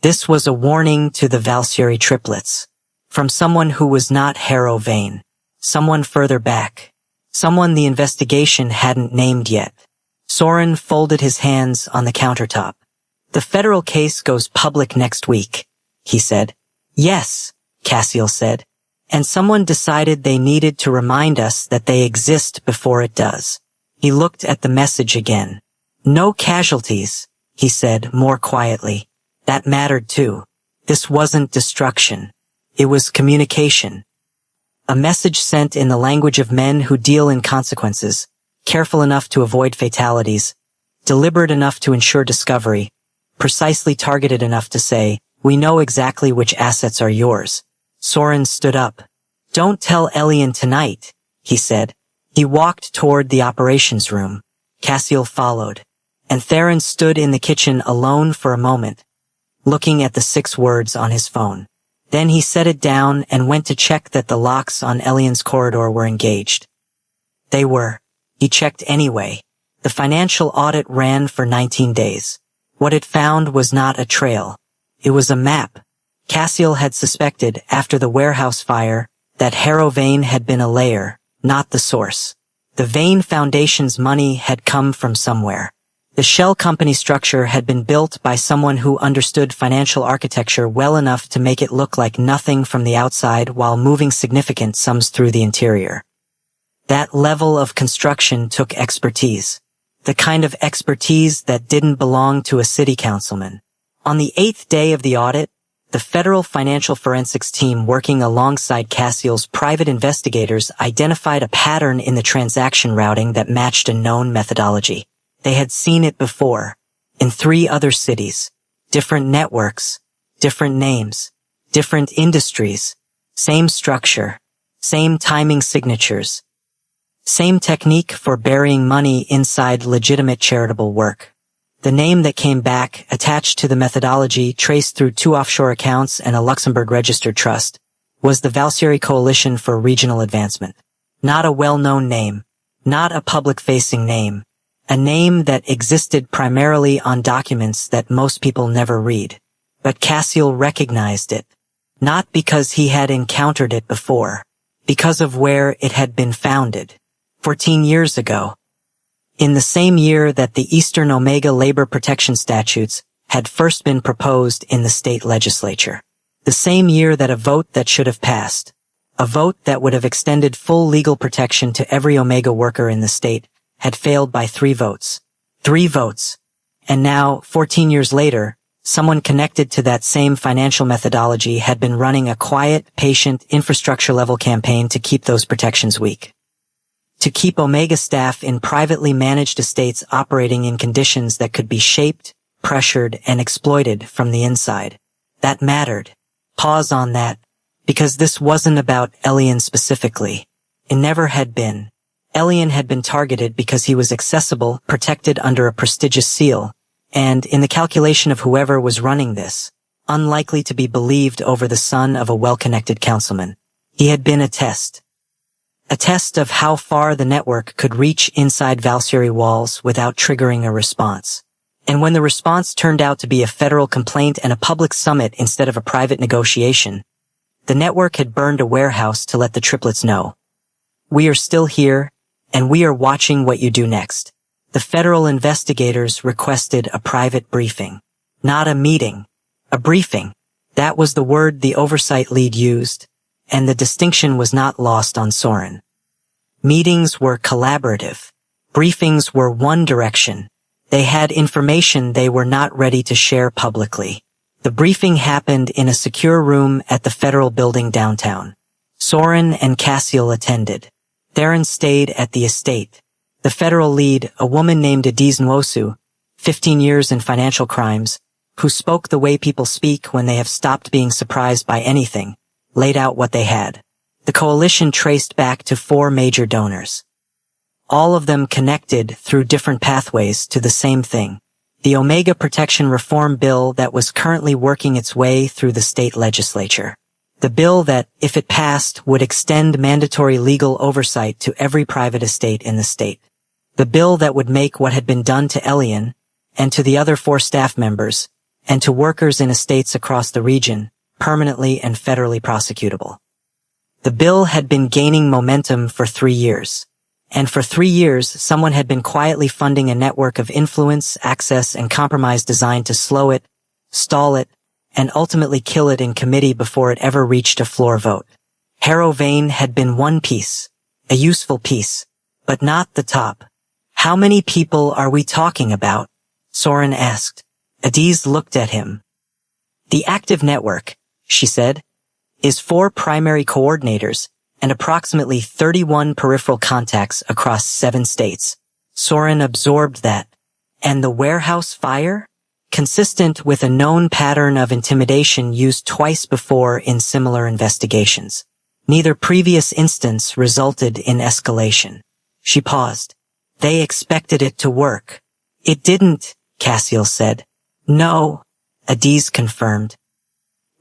This was a warning to the Valsieri triplets. From someone who was not Harrow Vane. Someone further back. Someone the investigation hadn't named yet. Soren folded his hands on the countertop. The federal case goes public next week, he said. Yes, Cassiel said. And someone decided they needed to remind us that they exist before it does. He looked at the message again. No casualties, he said more quietly. That mattered too. This wasn't destruction. It was communication. A message sent in the language of men who deal in consequences, careful enough to avoid fatalities, deliberate enough to ensure discovery, precisely targeted enough to say, we know exactly which assets are yours. Soren stood up. Don't tell Elian tonight, he said. He walked toward the operations room. Cassiel followed. And Theron stood in the kitchen alone for a moment, looking at the 6 words on his phone. Then he set it down and went to check that the locks on Elian's corridor were engaged. They were. He checked anyway. The financial audit ran for 19 days. What it found was not a trail. It was a map. Cassiel had suspected, after the warehouse fire, that Harrow Vane had been a layer, not the source. The Vane Foundation's money had come from somewhere. The shell company structure had been built by someone who understood financial architecture well enough to make it look like nothing from the outside while moving significant sums through the interior. That level of construction took expertise. The kind of expertise that didn't belong to a city councilman. On the 8th day of the audit, the federal financial forensics team working alongside Cassiel's private investigators identified a pattern in the transaction routing that matched a known methodology. They had seen it before, in 3 other cities, different networks, different names, different industries, same structure, same timing signatures, same technique for burying money inside legitimate charitable work. The name that came back, attached to the methodology traced through 2 offshore accounts and a Luxembourg-registered trust, was the Valkyrie Coalition for Regional Advancement. Not a well-known name, not a public-facing name, a name that existed primarily on documents that most people never read. But Cassiel recognized it, not because he had encountered it before, because of where it had been founded, 14 years ago. In the same year that the Eastern Omega Labor Protection Statutes had first been proposed in the state legislature. The same year that a vote that should have passed, a vote that would have extended full legal protection to every Omega worker in the state, had failed by 3 votes. 3 votes. And now, 14 years later, someone connected to that same financial methodology had been running a quiet, patient, infrastructure-level campaign to keep those protections weak. To keep Omega staff in privately managed estates operating in conditions that could be shaped, pressured, and exploited from the inside. That mattered. Pause on that, because this wasn't about Elian specifically. It never had been. Elian had been targeted because he was accessible, protected under a prestigious seal, and, in the calculation of whoever was running this, unlikely to be believed over the son of a well-connected councilman. He had been a test. A test of how far the network could reach inside Valkyrie walls without triggering a response. And when the response turned out to be a federal complaint and a public summit instead of a private negotiation, the network had burned a warehouse to let the triplets know. We are still here, and we are watching what you do next. The federal investigators requested a private briefing. Not a meeting. A briefing. That was the word the oversight lead used, and the distinction was not lost on Soren. Meetings were collaborative. Briefings were one direction. They had information they were not ready to share publicly. The briefing happened in a secure room at the federal building downtown. Soren and Cassiel attended. Theron stayed at the estate. The federal lead, a woman named Adiz Nwosu, 15 years in financial crimes, who spoke the way people speak when they have stopped being surprised by anything, laid out what they had. The coalition traced back to 4 major donors. All of them connected through different pathways to the same thing. The Omega Protection Reform Bill that was currently working its way through the state legislature. The bill that, if it passed, would extend mandatory legal oversight to every private estate in the state. The bill that would make what had been done to Elian, and to the other 4 staff members, and to workers in estates across the region, permanently and federally prosecutable. The bill had been gaining momentum for 3 years. And for 3 years, someone had been quietly funding a network of influence, access, and compromise designed to slow it, stall it, and ultimately kill it in committee before it ever reached a floor vote. Harrow Vane had been one piece, a useful piece, but not the top. How many people are we talking about? Soren asked. Adiz looked at him. The active network, she said, is 4 primary coordinators and approximately 31 peripheral contacts across 7 states. Soren absorbed that. And the warehouse fire? Consistent with a known pattern of intimidation used twice before in similar investigations. Neither previous instance resulted in escalation. She paused. They expected it to work. It didn't, Cassiel said. No, Adiz confirmed.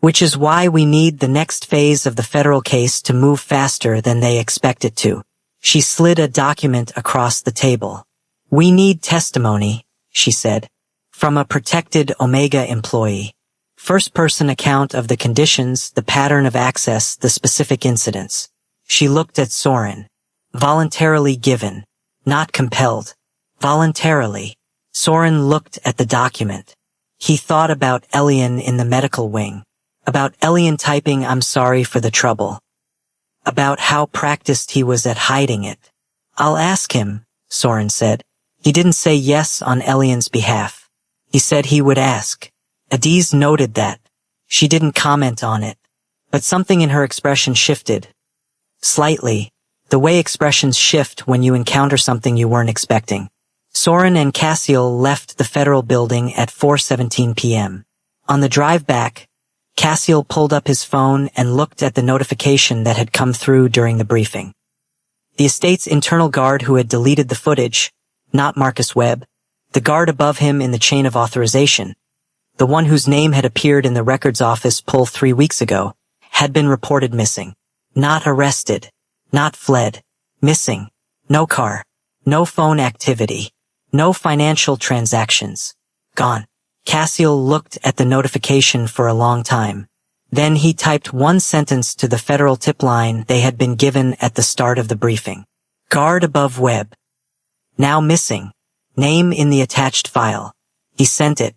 Which is why we need the next phase of the federal case to move faster than they expect it to. She slid a document across the table. We need testimony, she said, from a protected Omega employee. First-person account of the conditions, the pattern of access, the specific incidents. She looked at Soren. Voluntarily given, not compelled. Voluntarily. Soren looked at the document. He thought about Elian in the medical wing. About Elian typing "I'm sorry for the trouble." About how practiced he was at hiding it. I'll ask him, Soren said. He didn't say yes on Elian's behalf. He said he would ask. Adiz noted that. She didn't comment on it. But something in her expression shifted. Slightly. The way expressions shift when you encounter something you weren't expecting. Soren and Cassiel left the federal building at 4:17 p.m. On the drive back, Cassiel pulled up his phone and looked at the notification that had come through during the briefing. The estate's internal guard who had deleted the footage, not Marcus Webb, the guard above him in the chain of authorization, the one whose name had appeared in the records office poll 3 weeks ago, had been reported missing. Not arrested, not fled, missing, no car, no phone activity, no financial transactions, gone. Cassiel looked at the notification for a long time. Then he typed one sentence to the federal tip line they had been given at the start of the briefing. Guard above Webb. Now missing. Name in the attached file. He sent it.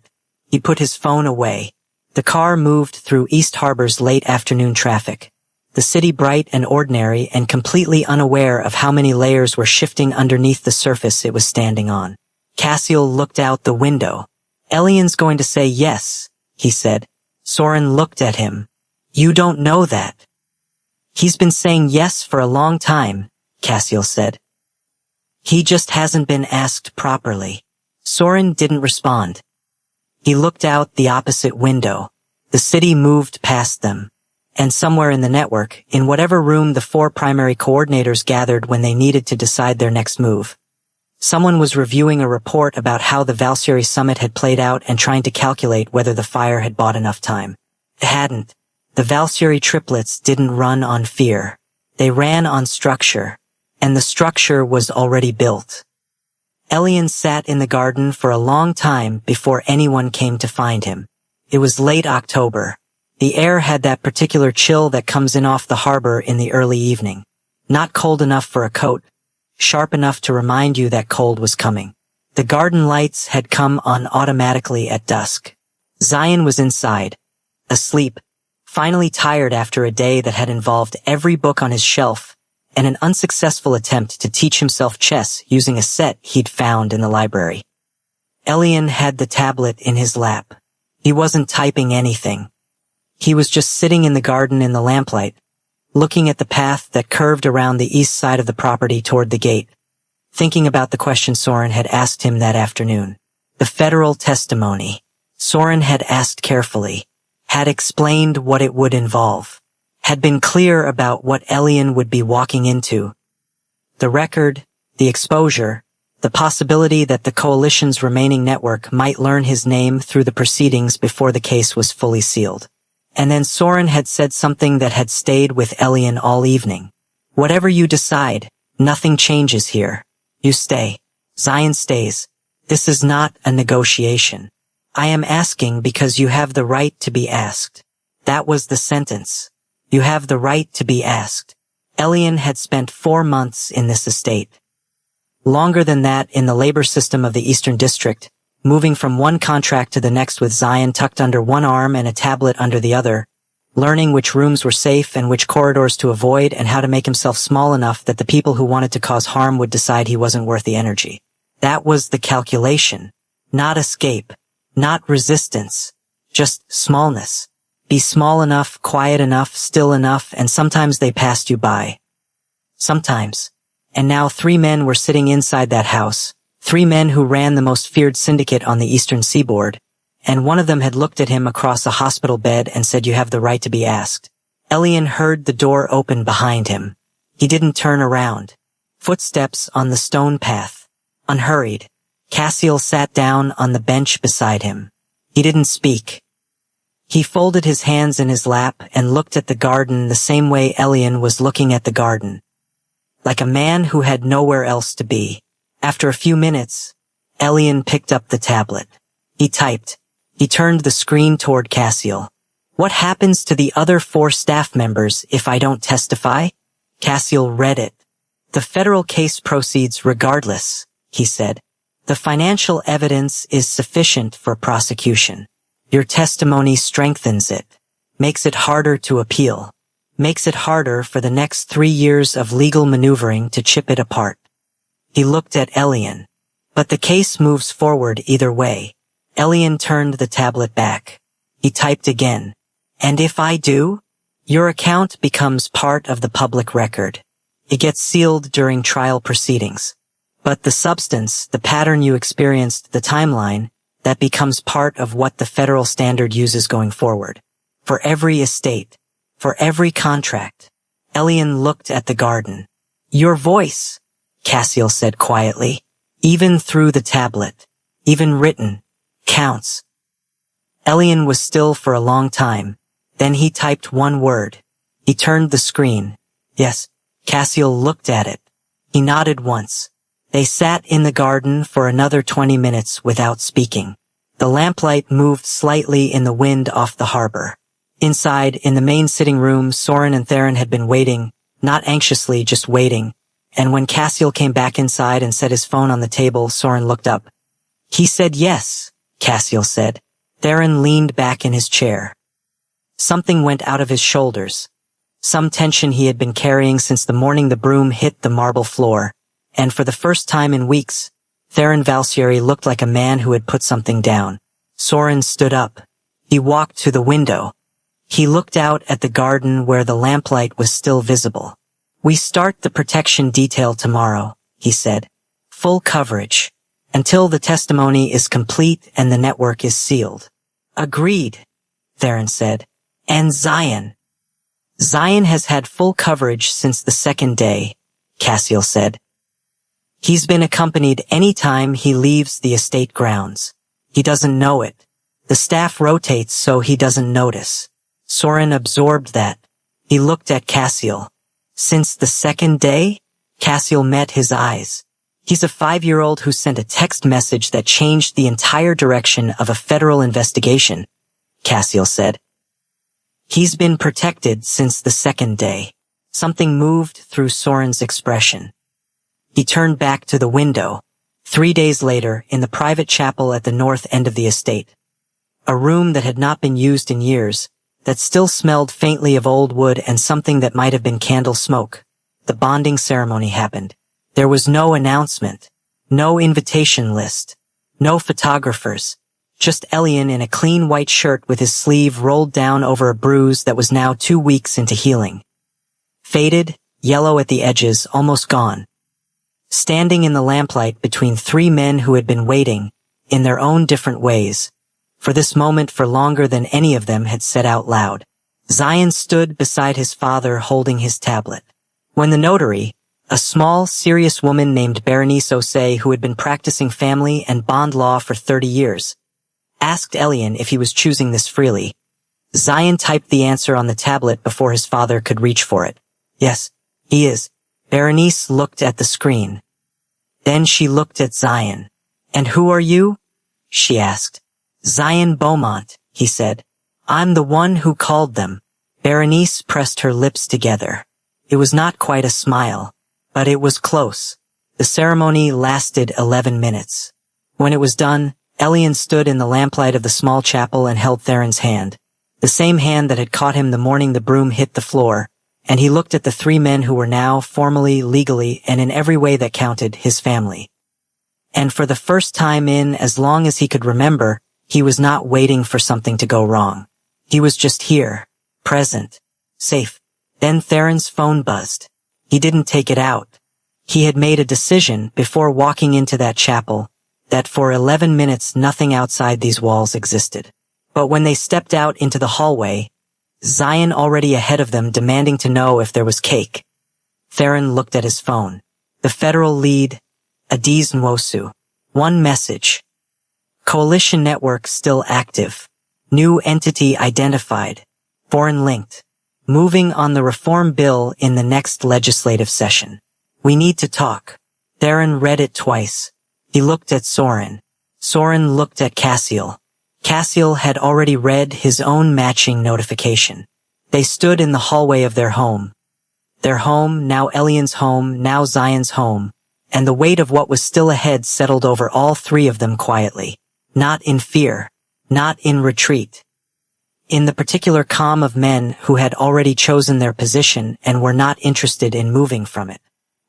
He put his phone away. The car moved through East Harbor's late afternoon traffic. The city bright and ordinary and completely unaware of how many layers were shifting underneath the surface it was standing on. Cassiel looked out the window. Elian's going to say yes, he said. Soren looked at him. You don't know that. He's been saying yes for a long time, Cassiel said. He just hasn't been asked properly. Soren didn't respond. He looked out the opposite window. The city moved past them. And somewhere in the network, in whatever room the 4 primary coordinators gathered when they needed to decide their next move, someone was reviewing a report about how the Valkyrie summit had played out and trying to calculate whether the fire had bought enough time. It hadn't. The Valkyrie triplets didn't run on fear. They ran on structure. And the structure was already built. Elian sat in the garden for a long time before anyone came to find him. It was late October. The air had that particular chill that comes in off the harbor in the early evening. Not cold enough for a coat. Sharp enough to remind you that cold was coming. The garden lights had come on automatically at dusk. Zion was inside, asleep, finally tired after a day that had involved every book on his shelf and an unsuccessful attempt to teach himself chess using a set he'd found in the library. Elian had the tablet in his lap. He wasn't typing anything. He was just sitting in the garden in the lamplight, looking at the path that curved around the east side of the property toward the gate, thinking about the question Soren had asked him that afternoon. The federal testimony. Soren had asked carefully, had explained what it would involve, had been clear about what Elian would be walking into. The record, the exposure, the possibility that the coalition's remaining network might learn his name through the proceedings before the case was fully sealed. And then Soren had said something that had stayed with Elian all evening. Whatever you decide, nothing changes here. You stay. Zion stays. This is not a negotiation. I am asking because you have the right to be asked. That was the sentence. You have the right to be asked. Elian had spent 4 months in this estate. Longer than that in the labor system of the Eastern District, moving from one contract to the next with Zion tucked under one arm and a tablet under the other, learning which rooms were safe and which corridors to avoid and how to make himself small enough that the people who wanted to cause harm would decide he wasn't worth the energy. That was the calculation. Not escape. Not resistance. Just smallness. Be small enough, quiet enough, still enough, and sometimes they passed you by. Sometimes. And now 3 men were sitting inside that house, 3 men who ran the most feared syndicate on the eastern seaboard, and one of them had looked at him across a hospital bed and said, "You have the right to be asked." Elian heard the door open behind him. He didn't turn around. Footsteps on the stone path. Unhurried. Cassiel sat down on the bench beside him. He didn't speak. He folded his hands in his lap and looked at the garden the same way Elian was looking at the garden. Like a man who had nowhere else to be. After a few minutes, Elian picked up the tablet. He typed. He turned the screen toward Cassiel. "What happens to the other 4 staff members if I don't testify?" Cassiel read it. "The federal case proceeds regardless," he said. "The financial evidence is sufficient for prosecution. Your testimony strengthens it, makes it harder to appeal, makes it harder for the next 3 years of legal maneuvering to chip it apart." He looked at Elian. "But the case moves forward either way." Elian turned the tablet back. He typed again. "And if I do? Your account becomes part of the public record. It gets sealed during trial proceedings. But the substance, the pattern you experienced, the timeline, that becomes part of what the federal standard uses going forward. For every estate. For every contract." Elian looked at the garden. "Your voice," Cassiel said quietly, "even through the tablet, even written, counts." Elian was still for a long time. Then he typed one word. He turned the screen. "Yes." Cassiel looked at it. He nodded once. They sat in the garden for another 20 minutes without speaking. The lamplight moved slightly in the wind off the harbor. Inside, in the main sitting room, Soren and Theron had been waiting, not anxiously, just waiting. And when Cassiel came back inside and set his phone on the table, Soren looked up. "He said yes," Cassiel said. Theron leaned back in his chair. Something went out of his shoulders. Some tension he had been carrying since the morning the broom hit the marble floor. And for the first time in weeks, Theron Valsieri looked like a man who had put something down. Soren stood up. He walked to the window. He looked out at the garden where the lamplight was still visible. "We start the protection detail tomorrow," he said. "Full coverage. Until the testimony is complete and the network is sealed." "Agreed," Theron said. "And Zion." "Zion has had full coverage since the second day," Cassiel said. "He's been accompanied any time he leaves the estate grounds. He doesn't know it. The staff rotates so he doesn't notice." Soren absorbed that. He looked at Cassiel. "Since the second day?" Cassiel met his eyes. "He's a 5-year-old who sent a text message that changed the entire direction of a federal investigation," Cassiel said. "He's been protected since the second day." Something moved through Soren's expression. He turned back to the window. 3 days later, in the private chapel at the north end of the estate. A room that had not been used in years, that still smelled faintly of old wood and something that might have been candle smoke. The bonding ceremony happened. There was no announcement, no invitation list, no photographers, just Elian in a clean white shirt with his sleeve rolled down over a bruise that was now 2 weeks into healing. Faded, yellow at the edges, almost gone. Standing in the lamplight between 3 men who had been waiting, in their own different ways, for this moment for longer than any of them had said out loud. Zion stood beside his father holding his tablet. When the notary, a small, serious woman named Berenice Osei who had been practicing family and bond law for 30 years, asked Elian if he was choosing this freely, Zion typed the answer on the tablet before his father could reach for it. "Yes, he is." Berenice looked at the screen. Then she looked at Zion. "And who are you?" she asked. "Zion Beaumont," he said. "I'm the one who called them." Berenice pressed her lips together. It was not quite a smile, but it was close. The ceremony lasted 11 minutes. When it was done, Elian stood in the lamplight of the small chapel and held Theron's hand, the same hand that had caught him the morning the broom hit the floor, and he looked at the three men who were now, formally, legally, and in every way that counted, his family. And for the first time in as long as he could remember, he was not waiting for something to go wrong. He was just here, present, safe. Then Theron's phone buzzed. He didn't take it out. He had made a decision before walking into that chapel that for 11 minutes nothing outside these walls existed. But when they stepped out into the hallway, Zion already ahead of them demanding to know if there was cake. Theron looked at his phone. The federal lead, Adiz Nwosu. One message. Coalition network still active. New entity identified. Foreign linked. Moving on the reform bill in the next legislative session. We need to talk. Theron read it twice. He looked at Soren. Soren looked at Cassiel. Cassiel had already read his own matching notification. They stood in the hallway of their home. Their home, now Elian's home, now Zion's home, and the weight of what was still ahead settled over all three of them quietly. Not in fear. Not in retreat. In the particular calm of men who had already chosen their position and were not interested in moving from it.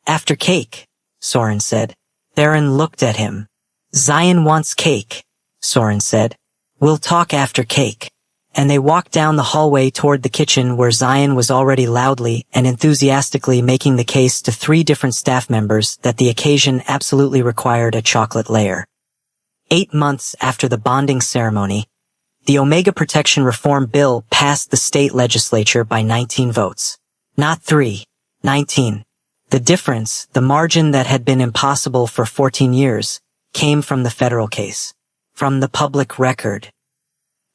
After cake, Soren said. Theron looked at him. Zion wants cake, Soren said. We'll talk after cake. And they walked down the hallway toward the kitchen where Zion was already loudly and enthusiastically making the case to three different staff members that the occasion absolutely required a chocolate layer. 8 months after the bonding ceremony, the Omega Protection Reform Bill passed the state legislature by 19 votes. Not 3, 19. The difference, the margin that had been impossible for 14 years, came from the federal case. From the public record.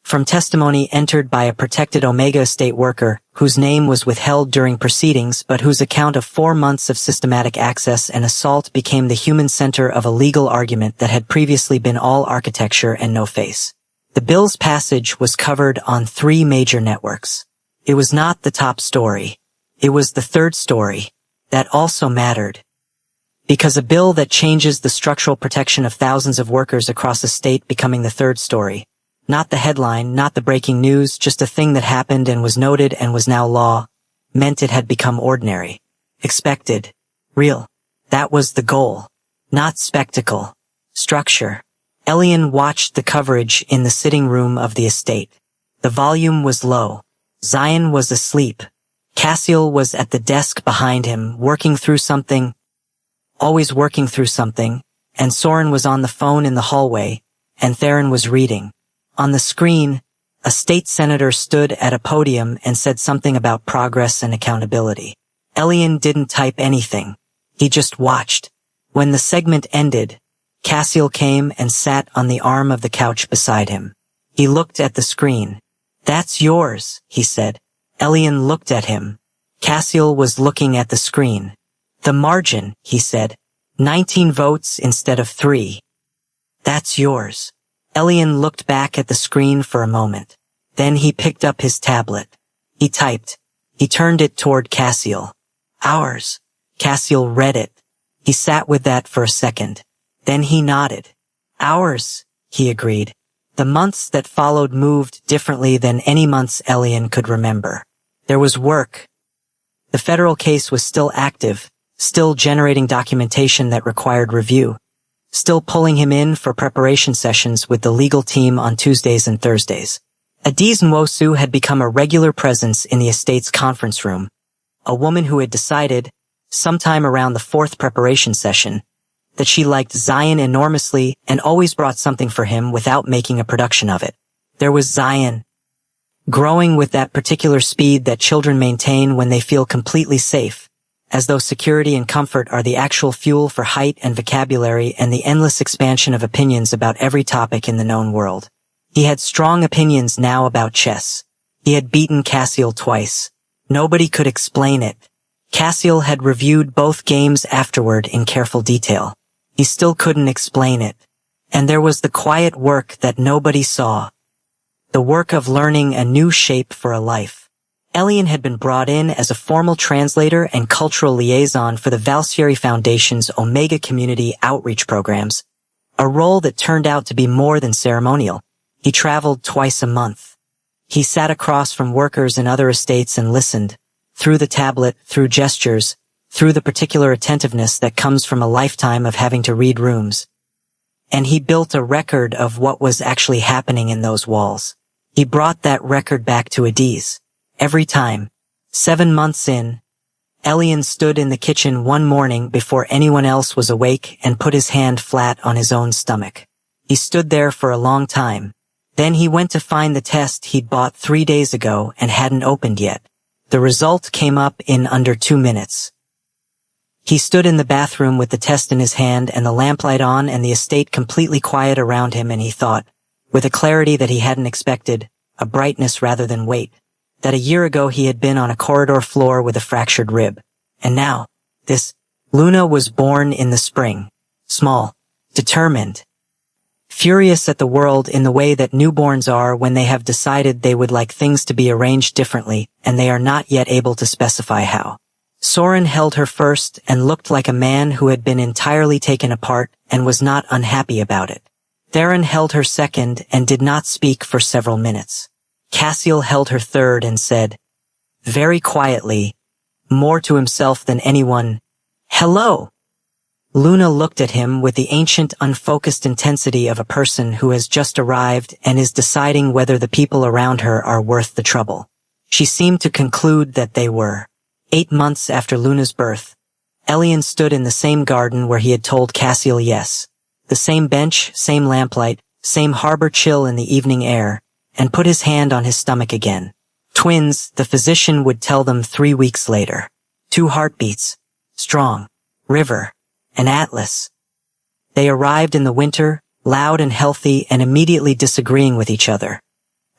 From testimony entered by a protected Omega estate worker whose name was withheld during proceedings but whose account of 4 months of systematic access and assault became the human center of a legal argument that had previously been all architecture and no face. The bill's passage was covered on 3 major networks. It was not the top story. It was the third story. That also mattered. Because a bill that changes the structural protection of thousands of workers across a state becoming the third story. Not the headline, not the breaking news, just a thing that happened and was noted and was now law, meant it had become ordinary. Expected. Real. That was the goal. Not spectacle. Structure. Elian watched the coverage in the sitting room of the estate. The volume was low. Zion was asleep. Cassiel was at the desk behind him, working through something, always working through something, and Soren was on the phone in the hallway, and Theron was reading. On the screen, a state senator stood at a podium and said something about progress and accountability. Elian didn't type anything. He just watched. When the segment ended, Cassiel came and sat on the arm of the couch beside him. He looked at the screen. That's yours, he said. Elian looked at him. Cassiel was looking at the screen. The margin, he said. 19 votes instead of 3. That's yours. Elian looked back at the screen for a moment. Then he picked up his tablet. He typed. He turned it toward Cassiel. Ours. Cassiel read it. He sat with that for a second. Then he nodded. Ours, he agreed. The months that followed moved differently than any months Elian could remember. There was work. The federal case was still active, still generating documentation that required review, still pulling him in for preparation sessions with the legal team on Tuesdays and Thursdays. Adiz Nwosu had become a regular presence in the estate's conference room, a woman who had decided, sometime around the 4th preparation session, that she liked Zion enormously and always brought something for him without making a production of it. There was Zion, growing with that particular speed that children maintain when they feel completely safe, as though security and comfort are the actual fuel for height and vocabulary and the endless expansion of opinions about every topic in the known world. He had strong opinions now about chess. He had beaten Cassiel twice. Nobody could explain it. Cassiel had reviewed both games afterward in careful detail. He still couldn't explain it. And there was the quiet work that nobody saw. The work of learning a new shape for a life. Elian had been brought in as a formal translator and cultural liaison for the Valsieri Foundation's Omega Community Outreach programs, a role that turned out to be more than ceremonial. He traveled twice a month. He sat across from workers in other estates and listened, through the tablet, through gestures, through the particular attentiveness that comes from a lifetime of having to read rooms. And he built a record of what was actually happening in those walls. He brought that record back to Adiz. Every time. 7 months in, Elian stood in the kitchen one morning before anyone else was awake and put his hand flat on his own stomach. He stood there for a long time. Then he went to find the test he'd bought 3 days ago and hadn't opened yet. The result came up in under 2 minutes. He stood in the bathroom with the test in his hand and the lamplight on and the estate completely quiet around him, and he thought, with a clarity that he hadn't expected, a brightness rather than weight, that a year ago he had been on a corridor floor with a fractured rib. And now, this Luna was born in the spring, small, determined, furious at the world in the way that newborns are when they have decided they would like things to be arranged differently and they are not yet able to specify how. Soren held her first and looked like a man who had been entirely taken apart and was not unhappy about it. Theron held her second and did not speak for several minutes. Cassiel held her third and said, very quietly, more to himself than anyone, "Hello." Luna looked at him with the ancient, unfocused intensity of a person who has just arrived and is deciding whether the people around her are worth the trouble. She seemed to conclude that they were. 8 months after Luna's birth, Elian stood in the same garden where he had told Cassiel yes. The same bench, same lamplight, same harbor chill in the evening air, and put his hand on his stomach again. Twins, the physician would tell them 3 weeks later. 2 heartbeats. Strong. River. And Atlas. They arrived in the winter, loud and healthy and immediately disagreeing with each other.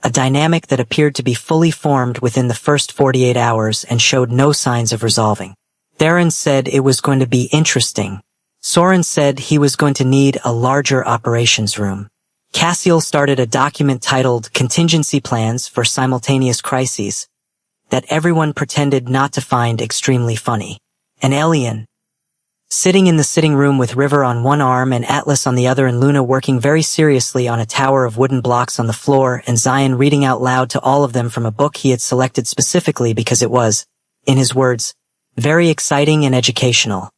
A dynamic that appeared to be fully formed within the first 48 hours and showed no signs of resolving. Theron said it was going to be interesting. Soren said he was going to need a larger operations room. Cassiel started a document titled Contingency Plans for Simultaneous Crises that everyone pretended not to find extremely funny. And Elian, sitting in the sitting room with River on one arm and Atlas on the other and Luna working very seriously on a tower of wooden blocks on the floor and Zion reading out loud to all of them from a book he had selected specifically because it was, in his words, very exciting and educational,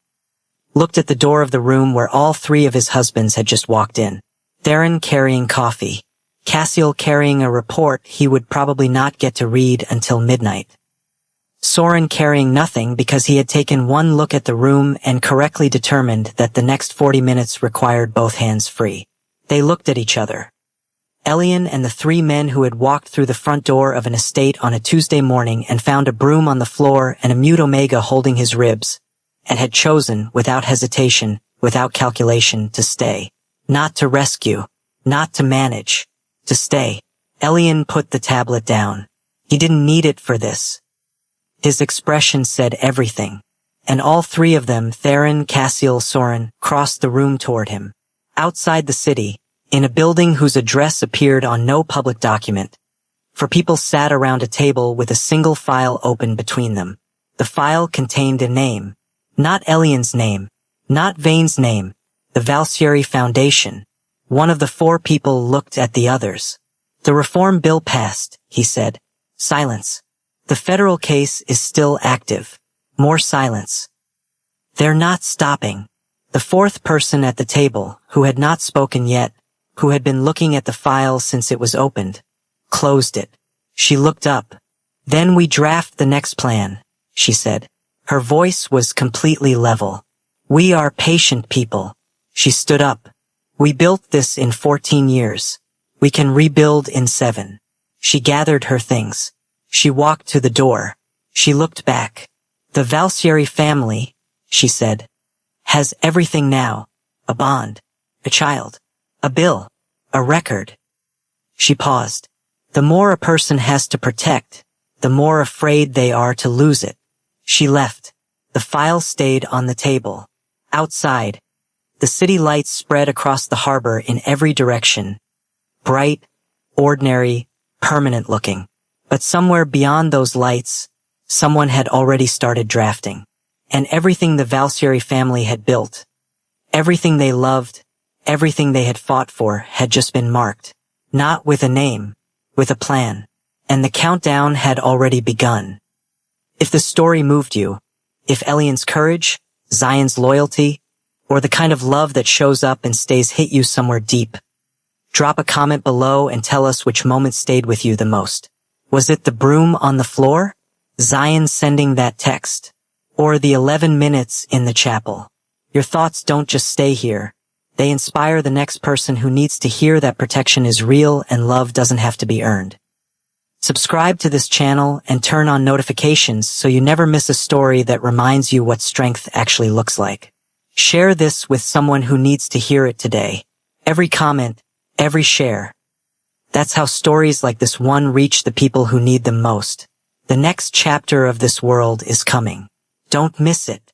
looked at the door of the room where all 3 of his husbands had just walked in. Theron carrying coffee. Cassiel carrying a report he would probably not get to read until midnight. Soren carrying nothing because he had taken one look at the room and correctly determined that the next 40 minutes required both hands free. They looked at each other. Elian and the 3 men who had walked through the front door of an estate on a Tuesday morning and found a broom on the floor and a mute Omega holding his ribs, and had chosen, without hesitation, without calculation, to stay. Not to rescue, not to manage, to stay. Elian put the tablet down. He didn't need it for this. His expression said everything. And all 3 of them, Theron, Cassiel, Soren, crossed the room toward him. Outside the city, in a building whose address appeared on no public document, for people sat around a table with a single file open between them. The file contained a name. Not Elian's name. Not Vane's name. The Valsieri Foundation. One of the 4 people looked at the others. The reform bill passed, he said. Silence. The federal case is still active. More silence. They're not stopping. The 4th person at the table, who had not spoken yet, who had been looking at the file since it was opened, closed it. She looked up. Then we draft the next plan, she said. Her voice was completely level. We are patient people. She stood up. We built this in 14 years. We can rebuild in 7. She gathered her things. She walked to the door. She looked back. The Valsieri family, she said, has everything now. A bond. A child. A bill. A record. She paused. The more a person has to protect, the more afraid they are to lose it. She left. The file stayed on the table. Outside, the city lights spread across the harbor in every direction. Bright, ordinary, permanent looking. But somewhere beyond those lights, someone had already started drafting. And everything the Valsieri family had built, everything they loved, everything they had fought for had just been marked. Not with a name, with a plan. And the countdown had already begun. If the story moved you, if Elian's courage, Zion's loyalty, or the kind of love that shows up and stays hit you somewhere deep, drop a comment below and tell us which moment stayed with you the most. Was it the broom on the floor? Zion sending that text? Or the 11 minutes in the chapel? Your thoughts don't just stay here. They inspire the next person who needs to hear that protection is real and love doesn't have to be earned. Subscribe to this channel and turn on notifications so you never miss a story that reminds you what strength actually looks like. Share this with someone who needs to hear it today. Every comment, every share. That's how stories like this one reach the people who need them most. The next chapter of this world is coming. Don't miss it.